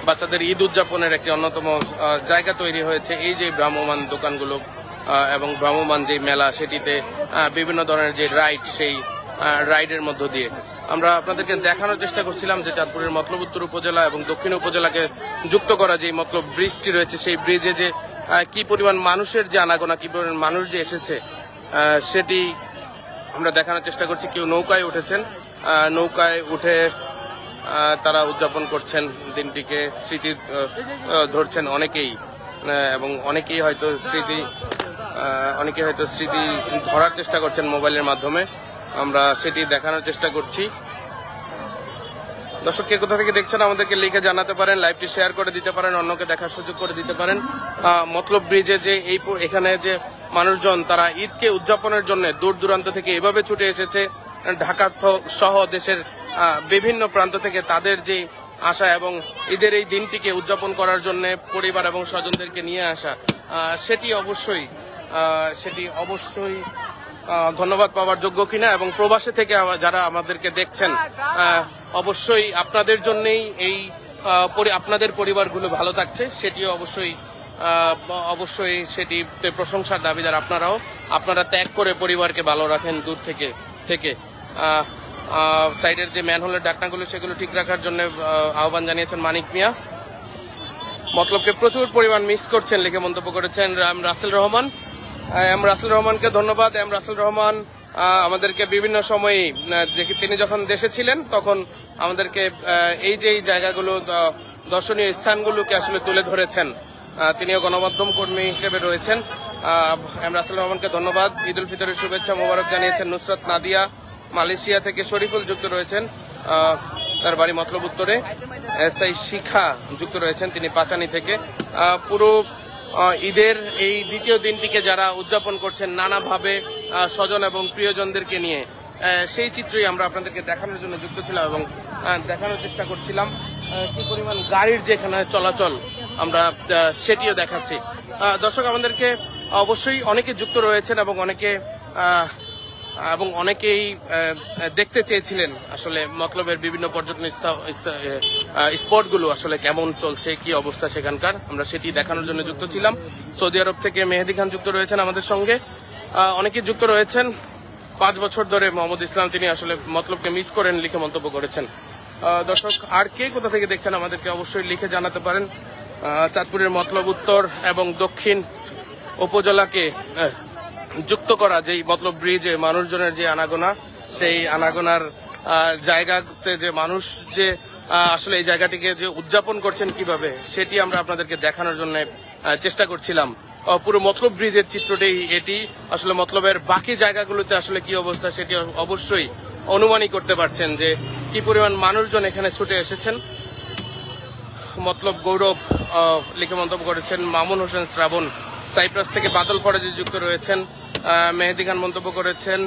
বাচ্চাদের ঈদ উদযাপনের একটি অন্যতম জায়গা তৈরি হয়েছে এই যে ভ্রাম্যমান দোকানগুলো এবং ভ্রাম্যমান যে মেলা, সেটিতে বিভিন্ন ধরনের যে রাইড, সেই রাইডের মধ্য দিয়ে আমরা আপনাদেরকে দেখানোর চেষ্টা করছিলাম যে চাঁদপুরের মতলব উত্তর উপজেলা এবং দক্ষিণ উপজেলাকে যুক্ত করা যে মতলব ব্রিজটি রয়েছে, সেই ব্রিজে যে কি পরিমাণ মানুষের যে আনাগোনা, কি পরিমাণ মানুষ যে এসেছে সেটি আমরা দেখানোর চেষ্টা করছি। কেউ নৌকায় উঠেছেন, নৌকায় উঠে তারা উদযাপন করছেন দিনটিকে, স্মৃতি ধরছেন অনেকেই, এবং অনেকেই হয়তো স্মৃতি ধরার চেষ্টা করছেন মোবাইলের মাধ্যমে। আমরা সেটি দেখানোর চেষ্টা করছি। দর্শক, কে কোথা থেকে দেখছেন আমাদেরকে লিখে জানাতে পারেন, লাইভটি শেয়ার করে দিতে পারেন, অন্যকে দেখার সুযোগ করে দিতে পারেন। মতলব ব্রিজে যে এখানে যে মানুষজন তারা ঈদকে উদযাপনের জন্য দূর দূরান্ত থেকে এভাবে ছুটে এসেছে, ঢাকা সহ দেশের বিভিন্ন প্রান্ত থেকে তাদের যে আশা এবং ঈদের এই দিনটিকে উদযাপন করার জন্য পরিবার এবং স্বজনদেরকে নিয়ে আসা, সেটি অবশ্যই ধন্যবাদ পাওয়ার যোগ্য কিনা। এবং প্রবাসে থেকে যারা আমাদেরকে দেখছেন, অবশ্যই আপনাদের জন্যই এই আপনাদের পরিবারগুলো ভালো থাকছে, সেটিও অবশ্যই সেটি প্রশংসার দাবিদার। আপনারা ত্যাগ করে পরিবারকে ভালো রাখেন দূর থেকে। সাইডের যে ম্যানহোলের ঢাকনাগুলো সেগুলো ঠিক রাখার জন্য আহ্বান জানিয়েছেন মানিক মিয়া। মতলবকে প্রচুর পরিমাণ মিস করছেন লিখে মন্তব্য করেছেন রাসেল রহমান। রাসেল রহমানকে ধন্যবাদ। রাসেল রহমান আমাদেরকে বিভিন্ন সময়ে তিনি যখন দেশে ছিলেন তখন আমাদেরকে এই যে জায়গাগুলো, দর্শনীয় স্থানগুলোকে আসলে তুলে ধরেছেন। তিনিও গণমাধ্যম কর্মী হিসেবে রয়েছেন। রাসেল রহমানকে ধন্যবাদ। ঈদ উল ফিতরের শুভেচ্ছা মোবারক জানিয়েছেন নুসরাত নাদিয়া। মালয়েশিয়া থেকে শরীফুল যুক্ত রয়েছেন, তার বাড়ি মতলব উত্তরে। এসআই শিখা যুক্ত রয়েছেন, তিনি পাচানি থেকে। পুরো ঈদের এই দ্বিতীয় দিনটিকে যারা উদযাপন করছেন নানাভাবে স্বজন এবং প্রিয়জনদেরকে নিয়ে, সেই চিত্রই আমরা আপনাদেরকে দেখানোর জন্য যুক্ত ছিলাম এবং দেখানোর চেষ্টা করছিলাম। কি পরিমাণ গাড়ির যে এখানে চলাচল আমরা সেটিও দেখাচ্ছি। দর্শক, আমাদেরকে অবশ্যই অনেকে যুক্ত রয়েছেন এবং অনেকেই দেখতে চেয়েছিলেন আসলে মতলবের বিভিন্ন পর্যটন স্পটগুলো আসলে কেমন চলছে, কি অবস্থা সেখানকার, আমরা সেটি দেখানোর জন্য যুক্ত ছিলাম। সৌদি আরব থেকে মেহেদি খান যুক্ত রয়েছেন আমাদের সঙ্গে, অনেকেই যুক্ত রয়েছেন। 5 বছর ধরে মোহাম্মদ ইসলাম তিনি আসলে মতলবকে মিস করেন লিখে মন্তব্য করেছেন। দর্শক আর কে কোথা থেকে দেখছেন আমাদেরকে অবশ্যই লিখে জানাতে পারেন। চাঁদপুরের মতলব উত্তর এবং দক্ষিণ উপজেলাকে যুক্ত করা যেই মতলব ব্রিজে মানুষজনের যে আনাগোনা, সেই আনাগোনার জায়গাতে যে মানুষ যে আসলে এই জায়গাটিকে যে উদযাপন করছেন কিভাবে, সেটি আমরা আপনাদেরকে দেখানোর জন্য চেষ্টা করছিলাম। পুরো মতলব ব্রিজের চিত্রটি এটি। আসলে মতলবের বাকি জায়গাগুলোতে আসলে কি অবস্থা সেটি অবশ্যই অনুমানই করতে পারছেন যে কি পরিমাণ মানুষজন এখানে ছুটে এসেছেন। মতলব গৌরব লিখে মন্তব্য করেছেন। মামুন হোসেন শ্রাবণ সাইপ্রাস থেকে বাদল ফরাজি যুক্ত রয়েছেন। মেহেদি খান মন্তব্য করেছেন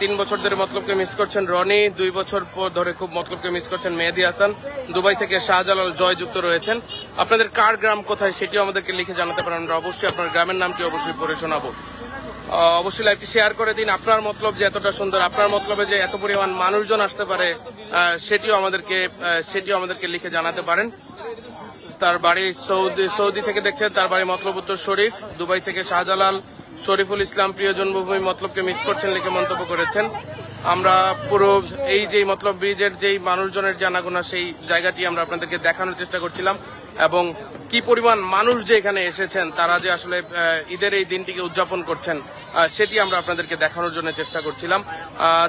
3 বছর ধরে মতলবকে মিস করছেন রনি, 2 বছর ধরে খুব মতলবকে মিস করছেন মেহেদি হাসান। দুবাই থেকে শাহজালাল জয় যুক্ত রয়েছেন। আপনাদের কার গ্রাম কোথায় সেটিও আমাদেরকে লিখে জানাতে পারেন, আমরা অবশ্যই আপনার গ্রামের নামটি অবশ্যই পড়ে শোনাবো। অবশ্যই লাইভটি শেয়ার করে দিন। আপনার মতলব যে এতটা সুন্দর, আপনার মতলবে যে এত পরিমাণ মানুষজন আসতে পারে সেটিও আমাদেরকে লিখে জানাতে পারেন। তার বাড়ি সৌদি থেকে দেখছেন, তার বাড়ি মতলব উত্তর শরীফ। দুবাই থেকে শাহজালাল শরীফুল ইসলাম প্রিয় জন্মভূমি মতলবকে মিস করছেন লিখে মন্তব্য করেছেন। আমরা পুরো এই যে মতলব ব্রিজের যেই মানুষজনের জানাগোনা সেই জায়গাটি আমরা আপনাদেরকে দেখানোর চেষ্টা করছিলাম এবং কি পরিমাণ মানুষ যে এখানে এসেছেন, তারা যে আসলে ঈদের এই দিনটিকে উদযাপন করছেন সেটি আমরা আপনাদেরকে দেখানোর জন্য চেষ্টা করছিলাম।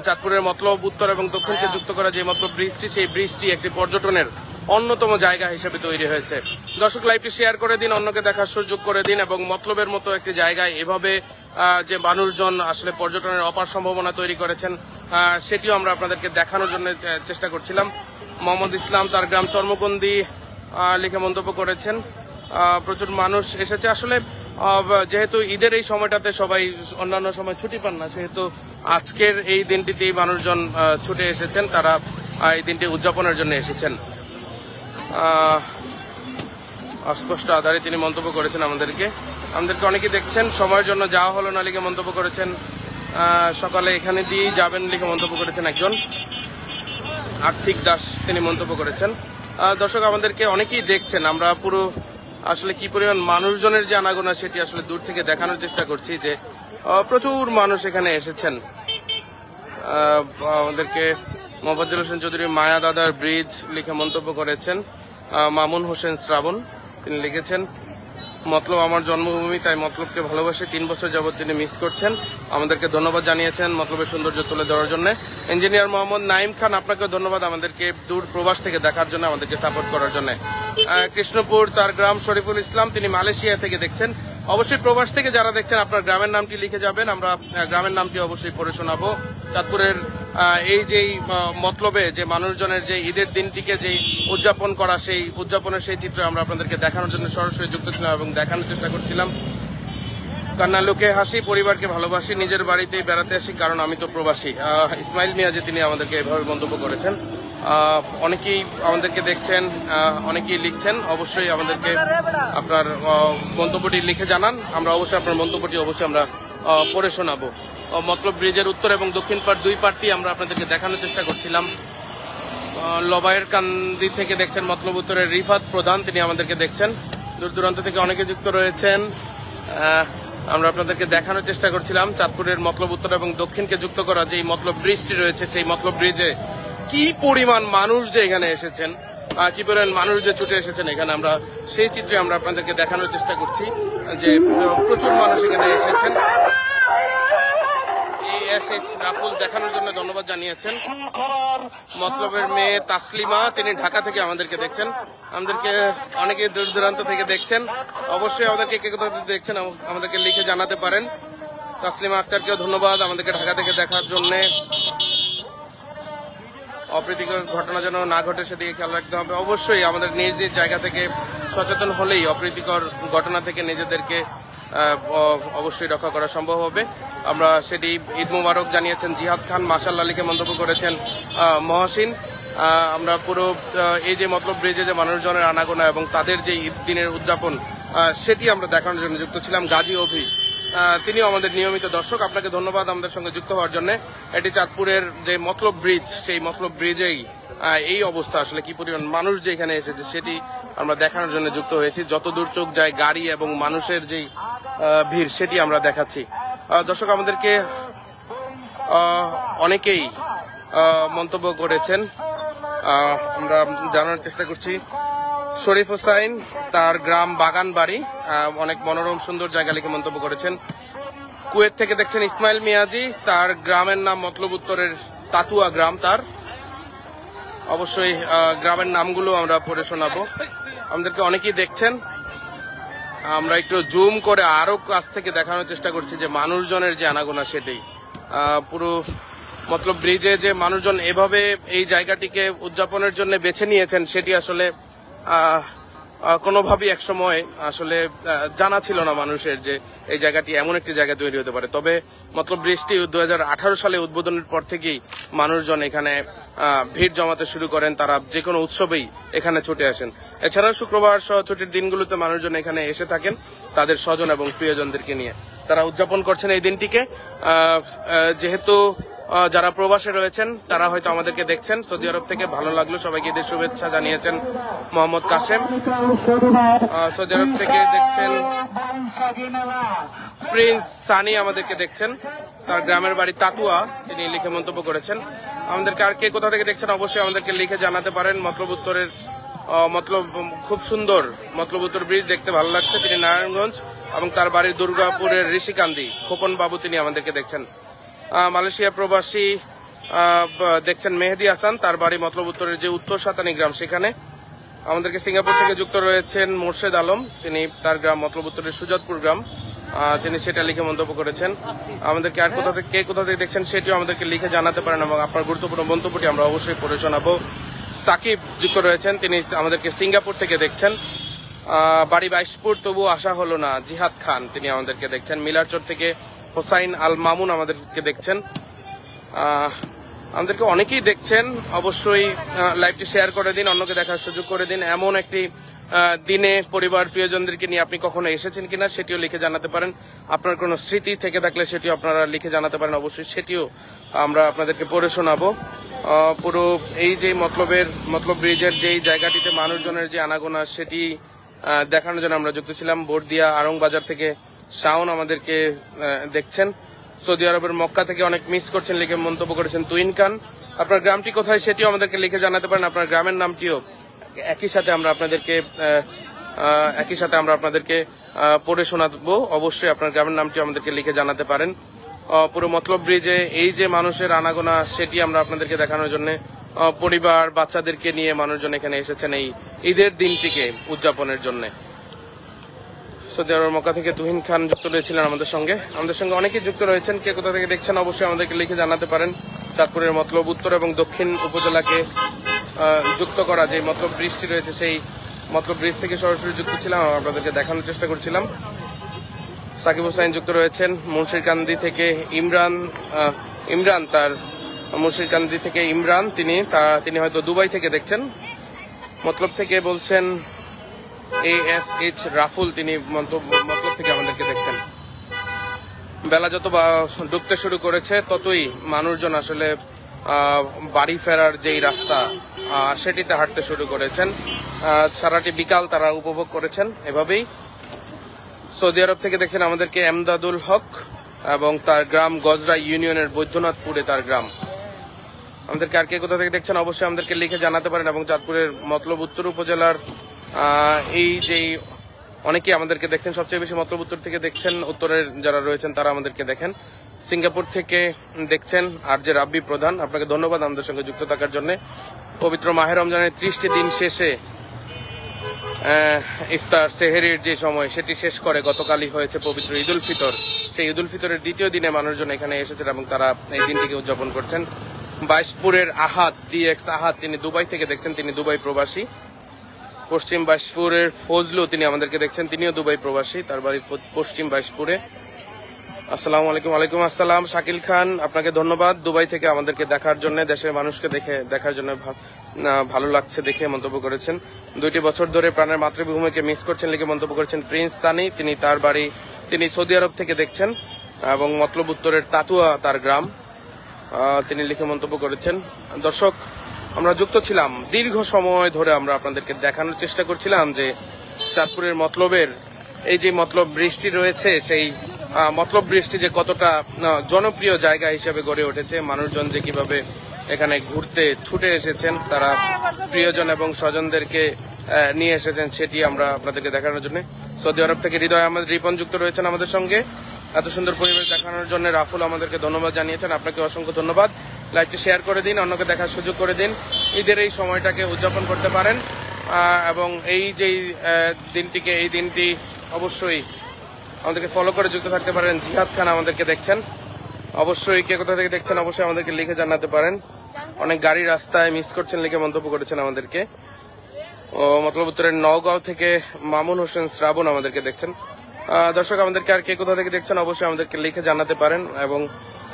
চাঁদপুরের মতলব উত্তর এবং দক্ষিণকে যুক্ত করা যে মতলব ব্রিজটি, সেই ব্রিজটি একটি পর্যটনের অন্যতম জায়গা হিসেবে তৈরি হয়েছে। দর্শক লাইভটি শেয়ার করে দিন, অন্যকে দেখার সুযোগ করে দিন এবং মতলবের মতো একটি জায়গায় এভাবে যে মানুষজন আসলে পর্যটনের অপার সম্ভাবনা তৈরি করেছেন সেটিও আমরা আপনাদেরকে দেখানোর জন্য চেষ্টা করছিলাম। মোহাম্মদ ইসলাম তার গ্রাম চর্মকন্দি লিখে মন্তব্য করেছেন। প্রচুর মানুষ এসেছে। আসলে যেহেতু ঈদের এই সময়টাতে সবাই অন্যান্য সময় ছুটি পান না, সেহেতু আজকের এই দিনটিতেই মানুষজন ছুটে এসেছেন, তারা এই দিনটি উদযাপনের জন্য এসেছেন। অস্পষ্ট আধারে তিনি মন্তব্য করেছেন আমাদেরকে অনেকেই দেখছেন। সময়ের জন্য যাওয়া হলো না লিখে মন্তব্য করেছেন। সকালে এখানে দিয়েই যাবেন লিখে মন্তব্য করেছেন একজন। আর্থিক দাস তিনি মন্তব্য করেছেন। দর্শক আমাদেরকে অনেকেই দেখছেন, আমরা পুরো আসলে কি পরিমাণ মানুষজনের যে আনাগোনা সেটি আসলে দূর থেকে দেখানোর চেষ্টা করছি যে প্রচুর মানুষ এখানে এসেছেন। আমাদেরকে মোফাজ্জল হোসেন চৌধুরী মায়া দাদার ব্রিজ লিখে মন্তব্য করেছেন। মামুন হোসেন শ্রাবণ তিনি লিখেছেন মতলব আমার জন্মভূমি, তাই মতলবকে ভালোবাসে, 3 বছর যাবত তিনি মিস করছেন। আমাদেরকে ধন্যবাদ জানিয়েছেন মতলবের সৌন্দর্য তুলে ধরার জন্য। ইঞ্জিনিয়ার মোহাম্মদ নাইম খান আপনাকে ধন্যবাদ আমাদেরকে দূর প্রবাস থেকে দেখার জন্য, আমাদেরকে সাপোর্ট করার জন্য। কৃষ্ণপুর তার গ্রাম শরীফুল ইসলাম তিনি মালয়েশিয়া থেকে দেখছেন। অবশ্যই প্রবাস থেকে যারা দেখছেন আপনার গ্রামের নামটি লিখে যাবেন, আমরা গ্রামের নামটি অবশ্যই পড়ে শোনাবো। চাঁদপুরের এই যেই মতলবে যে মানুষজনের যে ঈদের দিনটিকে যেই উদযাপন করা, সেই উদযাপনের সেই চিত্র আমরা আপনাদেরকে দেখানোর জন্য সরাসরি যুক্ত ছিলাম এবং দেখানোর চেষ্টা করছিলাম। কান্না লোকে হাসি, পরিবারকে ভালোবাসি, নিজের বাড়িতেই বেড়াতে আসি কারণ আমি তো প্রবাসী। ইসমাইল মিয়া যে তিনি আমাদেরকে এভাবে মন্তব্য করেছেন। অনেকেই আমাদেরকে দেখছেন, অনেকেই লিখছেন। অবশ্যই আমাদেরকে আপনার মন্তব্যটি লিখে জানান, আমরা অবশ্যই আপনার মন্তব্যটি অবশ্যই আমরা পড়ে শোনাবো। মতলব ব্রিজের উত্তর এবং দক্ষিণ পার দুই পারটি আমরা আপনাদেরকে দেখানোর চেষ্টা করছিলাম। লবাইয়ের কান্দি থেকে দেখছেন মতলব উত্তরের রিফাত প্রধান, তিনি আমাদেরকে দেখছেন। দূর দূরান্ত থেকে অনেকে যুক্ত রয়েছেন। আমরা আপনাদেরকে দেখানোর চেষ্টা করছিলাম চাঁদপুরের মতলব উত্তর এবং দক্ষিণকে যুক্ত করা যে মতলব ব্রিজটি রয়েছে, সেই মতলব ব্রিজে কি পরিমাণ মানুষ যে এখানে এসেছেন, কি পরিমাণ মানুষ যে ছুটে এসেছেন এখানে, আমরা সেই চিত্রে আমরা আপনাদেরকে দেখানোর চেষ্টা করছি যে প্রচুর মানুষ এখানে এসেছেন। রাফুল দেখানোর জন্য ধন্যবাদ জানিয়েছেন। মতলবের মেয়ে তাসলিমা তিনি ঢাকা থেকে আমাদেরকে দেখছেন, আমাদেরকে অনেকে দূর দূরান্ত থেকে দেখছেন। অবশ্যই আমাদেরকে কে কোথা থেকে দেখছেন আমাদেরকে লিখে জানাতে পারেন। তাসলিমা আক্তারকেও ধন্যবাদ আমাদেরকে ঢাকা থেকে দেখার জন্য। অপ্রীতিকর ঘটনা যেন না ঘটে সেদিকে খেয়াল রাখতে হবে। অবশ্যই আমাদের নিজ নিজ জায়গা থেকে সচেতন হলেই অপ্রীতিকর ঘটনা থেকে নিজেদেরকে অবশ্যই রক্ষা করা সম্ভব হবে। আমরা সেটি ঈদ মুবারক জানিয়েছেন জিহাদ খান, মাশাআল্লাহ লিখে মন্তব্য করেছেন মহসিন। আমরা পুরো এই যে মতলব ব্রিজে যে মানুষজনের আনাগোনা এবং তাদের যে ঈদ দিনের উদযাপন সেটি আমরা দেখানোর জন্য যুক্ত ছিলাম। গাজী অভি তিনিও আমাদের নিয়মিত দর্শক, আপনাকে ধন্যবাদ আমাদের সঙ্গে যুক্ত হওয়ার জন্য। এটি চাঁদপুরের যে মতলব ব্রিজ, সেই মতলব ব্রিজেই এই অবস্থা, আসলে কি পরিমাণ মানুষ যে এখানে এসেছে সেটি আমরা দেখানোর জন্য যুক্ত হয়েছি। যত দূর চোখ যায় গাড়ি এবং মানুষের যেই ভিড় সেটি আমরা দেখাচ্ছি। দর্শক আমাদেরকে অনেকেই মন্তব্য করেছেন। আমরা জানার চেষ্টা করছি। শরীফ হোসাইন, তার গ্রাম বাগানবাড়ি, অনেক মনোরম সুন্দর জায়গা লিখে মন্তব্য করেছেন। কুয়েত থেকে দেখছেন ইসমাইল মিয়াজি, তার গ্রামের নাম মতলব উত্তরের তাতুয়া গ্রাম। তার অবশ্যই গ্রামের নামগুলো আমরা পড়ে শোনাবো। আমাদেরকে অনেকেই দেখছেন। আমরা একটু জুম করে আরো কাছ থেকে দেখানোর চেষ্টা করছি যে মানুষজনের যে আনাগোনা সেটাই। পুরো মতলব ব্রিজে যে মানুষজন এভাবে এই জায়গাটিকে উদযাপনের জন্য বেছে নিয়েছেন সেটি আসলে কোনোভাবেই একসময় আসলে জানা ছিল না মানুষের যে এই জায়গাটি এমন একটি জায়গা তৈরি হতে পারে। তবে মতলব ব্রিজটি 2018 সালে উদ্বোধনের পর থেকেই মানুষজন এখানে ভিড় জমাতে শুরু করেন। তারা যে কোনো উৎসবেই এখানে ছুটে আসেন। এছাড়াও শুক্রবার সহ ছুটির দিনগুলোতে মানুষজন এখানে এসে থাকেন তাদের স্বজন এবং প্রিয়জনদেরকে নিয়ে। তারা উদযাপন করছেন এই দিনটিকে। যেহেতু যারা প্রবাসে রয়েছেন তারা হয়তো আমাদেরকে দেখছেন সৌদি আরব থেকে। ভালো লাগলো, সবাইকে ঈদের শুভেচ্ছা জানিয়েছেন মোহাম্মদ কাসেম। সৌদি আরব থেকে দেখছেন প্রিন্স সানি, আমাদেরকে দেখছেন, তার গ্রামের বাড়ি তাতুয়া, তিনি লিখে মন্তব্য করেছেন। আমাদেরকে আর কে কোথা থেকে দেখছেন অবশ্যই আমাদেরকে লিখে জানাতে পারেন। মতলব উত্তরের মতলব খুব সুন্দর মতলব উত্তর ব্রিজ দেখতে ভালো লাগছে। তিনি নারায়ণগঞ্জ এবং তার বাড়ির দুর্গাপুরের ঋষিকান্দি খোকন বাবু, তিনি আমাদেরকে দেখছেন। মালয়েশিয়া প্রবাসী দেখছেন মেহেদি হাসান, তার বাড়ি মতলব উত্তরের যে উত্তর সাতানি গ্রাম সেখানে। আমাদেরকে সিঙ্গাপুর থেকে যুক্ত রয়েছেন মোর্শেদ আলম, তিনি তার গ্রাম মতলব উত্তরের সুজাতপুর গ্রাম, তিনি সেটা লিখে মন্তব্য করেছেন। আমাদেরকে আর কোথা থেকে কে কোথা থেকে দেখছেন সেটিও আমাদেরকে লিখে জানাতে পারেন এবং আপনার গুরুত্বপূর্ণ মন্তব্যটি আমরা অবশ্যই পড়ে শোনাবো। সাকিব যুক্ত রয়েছেন, তিনি আমাদেরকে সিঙ্গাপুর থেকে দেখছেন। বাড়ি বাইশপুর, তবু আসা হলো না, জিহাদ খান, তিনি আমাদেরকে দেখছেন। মিলারচর থেকে হোসাইন আল মামুন আমাদেরকে দেখছেন। আমাদেরকে অনেকেই দেখছেন। অবশ্যই লাইভটি শেয়ার করে দিন, অন্যকে দেখার সুযোগ করে দিন। এমন একটি দিনে পরিবার প্রিয়জনদেরকে নিয়ে আপনি কখনো এসেছেন কিনা সেটিও লিখে জানাতে পারেন। আপনার কোনো স্মৃতি থেকে থাকলে সেটিও আপনারা লিখে জানাতে পারেন, অবশ্যই সেটিও আমরা আপনাদেরকে পড়ে শোনাবো। পুরো এই যে মতলব ব্রিজের যেই জায়গাটিতে মানুষজনের যে আনাগোনা সেটি দেখানোর জন্য আমরা যুক্ত ছিলাম। বোরদিয়া আড়ংবাজার থেকে শাওন আমাদেরকে দেখছেন। সৌদি আরবের মক্কা থেকে অনেক মিস করছেন লিখে মন্তব্য করেছেন তুইন খান। আপনার গ্রামটি কোথায় সেটিও আমাদেরকে লিখে জানাতে পারেন। আপনার গ্রামের নামটিও একই সাথে আমরা আপনাদেরকে পড়ে শোনাবো। অবশ্যই আপনার গ্রামের নামটি আমাদেরকে লিখে জানাতে পারেন। পুরো মতলব ব্রিজে এই যে মানুষের আনাগোনা সেটি আমরা আপনাদেরকে দেখানোর জন্য পরিবার বাচ্চাদেরকে নিয়ে মানুষজন এখানে এসেছেন এই ঈদের দিনটিকে উদযাপনের জন্য। সৌদি আরবের মক্কা থেকে তুহিন খান যুক্ত রয়েছিলেন আমাদের সঙ্গে অনেকেই যুক্ত রয়েছেন। কে কোথা থেকে দেখছেন অবশ্যই আমাদেরকে লিখে জানাতে পারেন। চাঁদপুরের মতলব উত্তর এবং দক্ষিণ উপজেলাকে যুক্ত করা যে মতলব ব্রিজটি রয়েছে সেই মতলব ব্রিজ থেকে সরাসরি যুক্ত ছিলাম, আপনাদেরকে দেখানোর চেষ্টা করছিলাম। সাকিব হোসাইন যুক্ত রয়েছেন মুন্সিরকান্দি থেকে। ইমরান তার মুন্সিরকান্দি থেকে ইমরান, তিনি হয়তো দুবাই থেকে দেখছেন। মতলব থেকে বলছেন ASH রাফুল, তিনি মতলব থেকে আমাদেরকে দেখছেন। বেলা যত ডুবতে শুরু করেছে ততই মানুষজন আসলে বাড়ি ফেরার যেই রাস্তা সেটিতে হাঁটতে শুরু করেছেন। সারাটি বিকাল তারা উপভোগ করেছেন এভাবেই। সৌদি আরব থেকে দেখছেন আমাদেরকে এমদাদুল হক এবং তার গ্রাম গজরা ইউনিয়নের বৈদ্যনাথপুরে তার গ্রাম। আমাদেরকে আর কে কোথা থেকে দেখছেন অবশ্যই আমাদেরকে লিখে জানাতে পারেন। এবং চাঁদপুরের মতলব উত্তর উপজেলার এই যে অনেকেই আমাদেরকে দেখছেন, সবচেয়ে বেশি মতলব উত্তর থেকে দেখছেন, উত্তরের যারা রয়েছেন তারা আমাদেরকে দেখেন। সিঙ্গাপুর থেকে দেখছেন RJ রাব্বি প্রধান, আপনাকে ধন্যবাদ আমাদের সঙ্গে যুক্ত থাকার জন্য। পবিত্র মাহে রমজানের 30টি দিন শেষে ইফতার সেহেরির যে সময় সেটি শেষ করে গতকালই হয়েছে পবিত্র ঈদ উল ফিতর। সেই ঈদ উল ফিতরের দ্বিতীয় দিনে মানুষজন এখানে এসেছেন এবং তারা এই দিনটিকে উদযাপন করছেন। বাইশপুরের আহাদ DX আহাদ, তিনি দুবাই থেকে দেখছেন, তিনি দুবাই প্রবাসী। পশ্চিম বাইশপুরের ফজলু, তিনি আমাদেরকে দেখছেন, তিনিও দুবাই প্রবাসী, তার বাড়ি পশ্চিম বাইশপুরে। আসসালামু আলাইকুম। ওয়ালাইকুম আসসালাম। শাকিল খান, আপনাকে ধন্যবাদ দুবাই থেকে আমাদেরকে দেখার জন্য, দেশের মানুষকে দেখার জন্য ভালো লাগছে দেখে মন্তব্য করেছেন। 2টি বছর ধরে প্রাণের মাতৃভূমিকে মিস করছেন লিখে মন্তব্য করেছেন প্রিন্স সানি, তিনি সৌদি আরব থেকে দেখছেন এবং মতলব উত্তরের তাতুয়া তার গ্রাম, তিনি লিখে মন্তব্য করেছেন। দর্শক, আমরা যুক্ত ছিলাম দীর্ঘ সময় ধরে, আমরা আপনাদেরকে দেখানোর চেষ্টা করছিলাম যে চাঁদপুরের মতলবের এই যে মতলব ব্রিজটি রয়েছে সেই মতলব ব্রিজটি যে কতটা জনপ্রিয় জায়গা হিসেবে গড়ে উঠেছে, মানুষজন যে কিভাবে এখানে ঘুরতে ছুটে এসেছেন, তারা প্রিয়জন এবং স্বজনদেরকে নিয়ে এসেছেন, সেটি আমরা আপনাদেরকে দেখানোর জন্য। সৌদি আরব থেকে হৃদয় আহমেদ রিপন যুক্ত রয়েছেন আমাদের সঙ্গে এত সুন্দর পরিবেশ দেখানোর জন্য। রাফুল আমাদেরকে ধন্যবাদ জানিয়েছেন, আপনাকে অসংখ্য ধন্যবাদ। লাইভটি শেয়ার করে দিন, অন্যকে দেখার সুযোগ করে দিন, ঈদের এই সময়টাকে উদযাপন করতে পারেন। এবং এই যে দিনটিকে, এই দিনটি অবশ্যই আমাদেরকে ফলো করে যুক্ত থাকতে পারেন। জিহাদ খান আমাদেরকে দেখছেন, অবশ্যই কে কোথা থেকে দেখছেন অবশ্যই আমাদেরকে লিখে জানাতে পারেন। অনেক গাড়ি রাস্তায় মিস করছেন লিখে মন্তব্য করেছেন আমাদেরকে। মতলব উত্তরের নওগাঁও থেকে মামুন হোসেন শ্রাবণ আমাদেরকে দেখছেন। দর্শক আমাদেরকে আর কে কোথা থেকে দেখছেন অবশ্যই আমাদেরকে লিখে জানাতে পারেন। এবং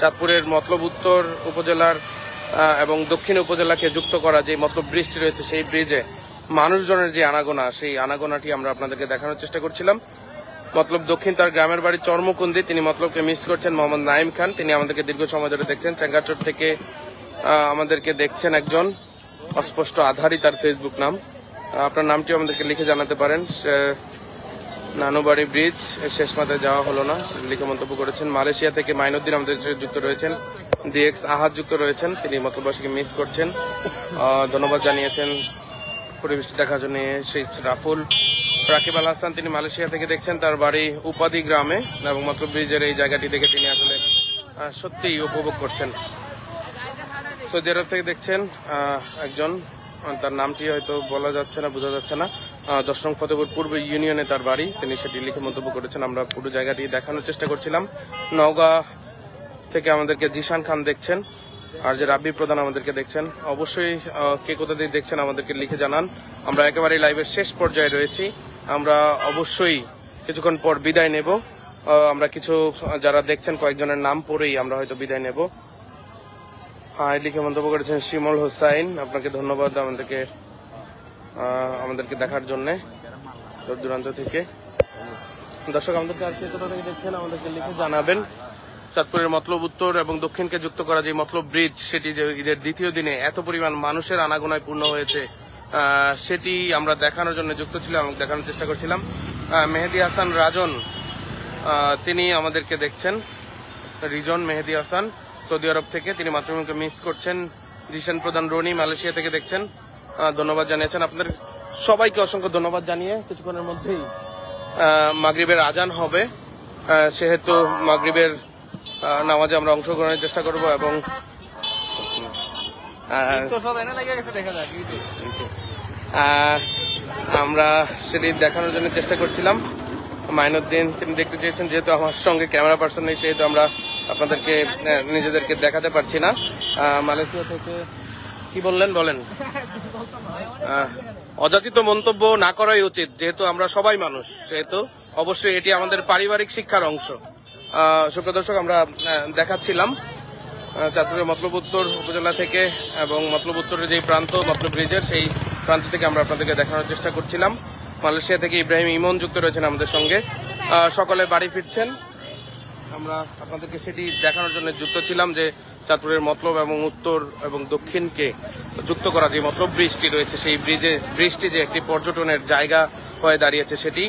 চাঁদপুরের মতলব উত্তর উপজেলার এবং দক্ষিণ উপজেলাকে যুক্ত করা যে মতলব ব্রিজটি রয়েছে, সেই ব্রিজে মানুষজনের যে আনাগোনা, সেই আনাগোনাটি আমরা আপনাদেরকে দেখানোর চেষ্টা করছিলাম। মতলব দক্ষিণ তার গ্রামের বাড়ি চর্মকুন্দি, তিনি মতলবকে মিস করছেন। মোহাম্মদ নাইম খান, তিনি আমাদেরকে দীর্ঘ সময় ধরে দেখছেন। চেঙ্গারচর থেকে আমাদেরকে দেখছেন একজন, অস্পষ্ট আধারই তার ফেসবুক নাম। আপনার নামটি আমাদেরকে লিখে জানাতে পারেন। নানুবাড়ি ব্রিজ শেষ মাথায় যাওয়া হলো না, লিখে মন্তব্য করেছেন। মালয়েশিয়া থেকে মাইনুদ্দিন আমাদের যুক্ত রয়েছেন। ডিএক্স আহাদ যুক্ত রয়েছেন, তিনি মতলববাসীকে মিস করছেন, ধন্যবাদ জানিয়েছেন পরিবেশটি দেখার জন্য। সেই রাফুল রাকিব আল হাসান, তিনি মালয়েশিয়া থেকে দেখছেন, তার বাড়ি উপাধি গ্রামে এবং মতলব ব্রিজের এই জায়গাটি দেখে তিনি আসলে সত্যিই উপভোগ করছেন। সৌদি আরব থেকে দেখছেন একজন, তার নামটি হয়তো বলা যাচ্ছে না, বোঝা যাচ্ছে না। 10 নং ফতেপুর পূর্ব ইউনিয়নে তার বাড়ি, তিনি সেটি লিখে মন্তব্য করেছেন। আমরা পুরো জায়গাটি দেখানোর চেষ্টা করছিলাম। নওগাঁ থেকে আমাদেরকে জিশান খান দেখছেন, আর যে রাব্বি প্রধান আমাদেরকে দেখছেন। অবশ্যই কে কোথা দিয়ে দেখছেন আমাদেরকে লিখে জানান। আমরা একেবারে লাইভের শেষ পর্যায়ে রয়েছি, আমরা অবশ্যই কিছুক্ষণ পর বিদায় নেব। আমরা কিছু যারা দেখছেন কয়েকজনের নাম পড়েই আমরা হয়তো বিদায় নেব। হ্যাঁ, লিখে মন্তব্য করেছেন শিমুল হোসাইন, আপনাকে ধন্যবাদ আমাদেরকে দেখার জন্য দূর দূরান্ত থেকে। দর্শক আমাদেরকে আর কে কোথা থেকে দেখছেন আমাদেরকে লিখে জানাবেন। চাঁদপুরের মতলব উত্তর এবং দক্ষিণকে যুক্ত করা যে মতলব ব্রিজ, সেটি যে ঈদের দ্বিতীয় দিনে এত পরিমাণ মানুষের আনাগোনায় পূর্ণ হয়েছে, সেটি আমরা দেখানোর জন্য যুক্ত ছিলাম এবং দেখানোর চেষ্টা করছিলাম। মেহেদি হাসান রাজন, তিনি আমাদেরকে দেখছেন। রিজন মেহেদি হাসান সৌদি আরব থেকে, তিনি মাতৃভূমিকে মিস করছেন। জিশান প্রধান রনি মালয়েশিয়া থেকে দেখছেন, ধন্যবাদ জানিয়েছেন। আপনাদের সবাইকে অসংখ্য ধন্যবাদ জানিয়ে কিছুক্ষণের মধ্যেই মাগরিবের আজান হবে, সেহেতু মাগরিবের নামাজে আমরা অংশগ্রহণের চেষ্টা করব এবং আমরা সেটি দেখানোর জন্য চেষ্টা করছিলাম। মাইনুদ্দিন তিনি দেখতে চেয়েছেন, যেহেতু আমার সঙ্গে ক্যামেরা পার্সন নেই সেহেতু আমরা আপনাদেরকে নিজেদেরকে দেখাতে পারছি না। মালয়েশিয়া থেকে কি বললেন বলেন? অযাচিত মন্তব্য না করাই উচিত, যেহেতু আমরা সবাই মানুষ, সেহেতু অবশ্যই এটি আমাদের পারিবারিক শিক্ষার অংশ। সুপ্রিয় দর্শক, আমরা দেখাচ্ছিলাম চাঁদপুরের মতলব উত্তর উপজেলা থেকে এবং মতলব উত্তরের যে প্রান্ত মতলব ব্রিজের, সেই প্রান্ত থেকে আমরা আপনাদেরকে দেখানোর চেষ্টা করছিলাম। মালয়েশিয়া থেকে ইব্রাহিম ইমন যুক্ত রয়েছেন আমাদের সঙ্গে, সকলে বাড়ি ফিরছেন। আমরা আপনাদেরকে সেটি দেখানোর জন্য যুক্ত ছিলাম যে চাঁদপুরের মতলব এবং উত্তর এবং দক্ষিণকে যুক্ত করা যে মতলব ব্রিজটি রয়েছে, সেই ব্রিজটি যে একটি পর্যটনের জায়গা হয়ে দাঁড়িয়েছে, সেটি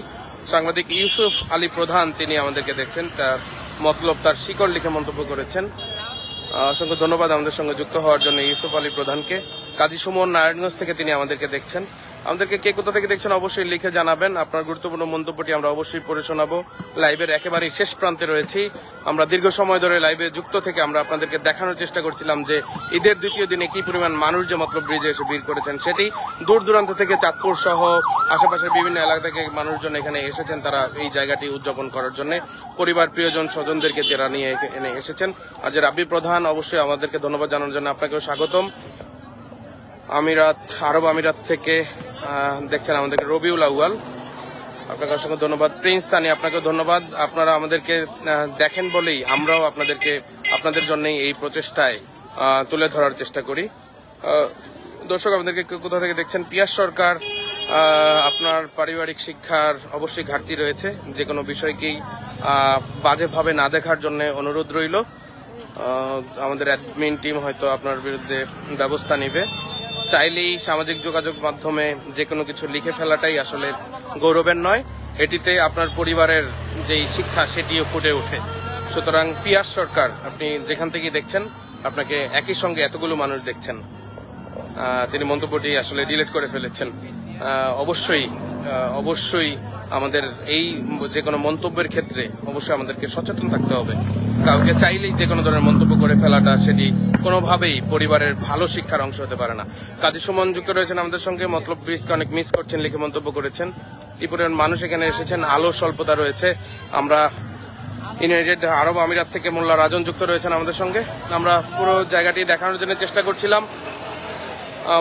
সাংবাদিক ইউসুফ আলী প্রধান তিনি আমাদেরকে দেখছেন, তার মতলব তার শিকড় লিখে মন্তব্য করেছেন। অসংখ্য ধন্যবাদ আমাদের সঙ্গে যুক্ত হওয়ার জন্য ইউসুফ আলী প্রধানকে। কাজী সুমন নারায়ণগঞ্জ থেকে তিনি আমাদেরকে দেখছেন। আমাদেরকে কে কোথা থেকে দেখছেন অবশ্যই লিখে জানাবেন। আপনার গুরুত্বপূর্ণ মন্তব্যটি আমরা অবশ্যই পড়ে শোনাবো। লাইভের একেবারেই শেষ প্রান্তে রয়েছি আমরা। দীর্ঘ সময় ধরে লাইভে যুক্ত থেকে আমরা আপনাদেরকে দেখানোর চেষ্টা করছিলাম যে ঈদের দ্বিতীয় দিনে কি পরিমাণ মানুষ যে মতলব ব্রিজে এসে ভিড় করেছেন, সেটি দূর দূরান্ত থেকে চাঁদপুর সহ আশেপাশের বিভিন্ন এলাকা থেকে মানুষজন এখানে এসেছেন, তারা এই জায়গাটি উদযাপন করার জন্য পরিবার প্রিয়জন স্বজনদেরকে যারা নিয়ে এখানে এসেছেন। আর যে রাব্বি প্রধান, অবশ্যই আমাদেরকে ধন্যবাদ জানানোর জন্য আপনাকেও স্বাগতম। আরব আমিরাত থেকে দেখছেন আমাদেরকে রবিউল আউয়াল, আপনাকে অসংখ্য ধন্যবাদ। প্রিন্স সানি, আপনাকেও ধন্যবাদ। আপনারা আমাদেরকে দেখেন বলেই আমরাও আপনাদের জন্যই এই প্রচেষ্টায় তুলে ধরার চেষ্টা করি। দর্শক আমাদেরকে কোথা থেকে দেখছেন? পিয়াস সরকার, আপনার পারিবারিক শিক্ষার অবশ্যই ঘাটতি রয়েছে, যে কোনো বিষয়কেই বাজেভাবে না দেখার জন্য অনুরোধ রইল। আমাদের অ্যাডমিন টিম হয়তো আপনার বিরুদ্ধে ব্যবস্থা নেবে। চাইলেই সামাজিক যোগাযোগ মাধ্যমে যে কোনো কিছু লিখে ফেলাটাই আসলে গৌরবের নয়। এটিতে আপনার পরিবারের যেই শিক্ষা সেটিও ফুটে ওঠে। সুতরাং পিয়াস সরকার, আপনি যেখান থেকে দেখছেন আপনাকে একই সঙ্গে এতগুলো মানুষ দেখছেন, তিনি মন্তব্যটি আসলে ডিলিট করে ফেলেছেন। অবশ্যই আমাদের এই যে কোনো মন্তব্যের ক্ষেত্রে অবশ্যই আমাদেরকে সচেতন থাকতে হবে। কাউকে চাইলেই যে কোনো ধরনের মন্তব্য করে ফেলাটা সেটি কোনোভাবেই পরিবারের ভালো শিক্ষার অংশ হতে পারে না। কাজী সুমন যুক্ত রয়েছেন আমাদের সঙ্গে, মতলব ব্রিজকে অনেক মিস করছেন লিখে মন্তব্য করেছেন। এই পরিমাণ মানুষ এখানে এসেছেন, আলো স্বল্পতা রয়েছে। আমরা ইউনাইটেড আরব আমিরাত থেকে মোল্লা রাজন যুক্ত রয়েছেন আমাদের সঙ্গে। আমরা পুরো জায়গাটি দেখানোর জন্য চেষ্টা করছিলাম।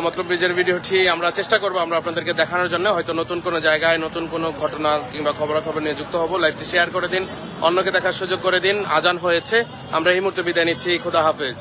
মতলব ব্রিজের ভিডিওটি আমরা চেষ্টা করবো আমরা আপনাদেরকে দেখানোর জন্য। হয়তো নতুন কোনো জায়গায় নতুন কোনো ঘটনা কিংবা খবরাখবর নিয়ে যুক্ত হবো। লাইভটি শেয়ার করে দিন, অন্যকে দেখার সুযোগ করে দিন। আজান হয়েছে, আমরা এই মুহূর্তে বিদায় নিচ্ছি। খোদা হাফেজ।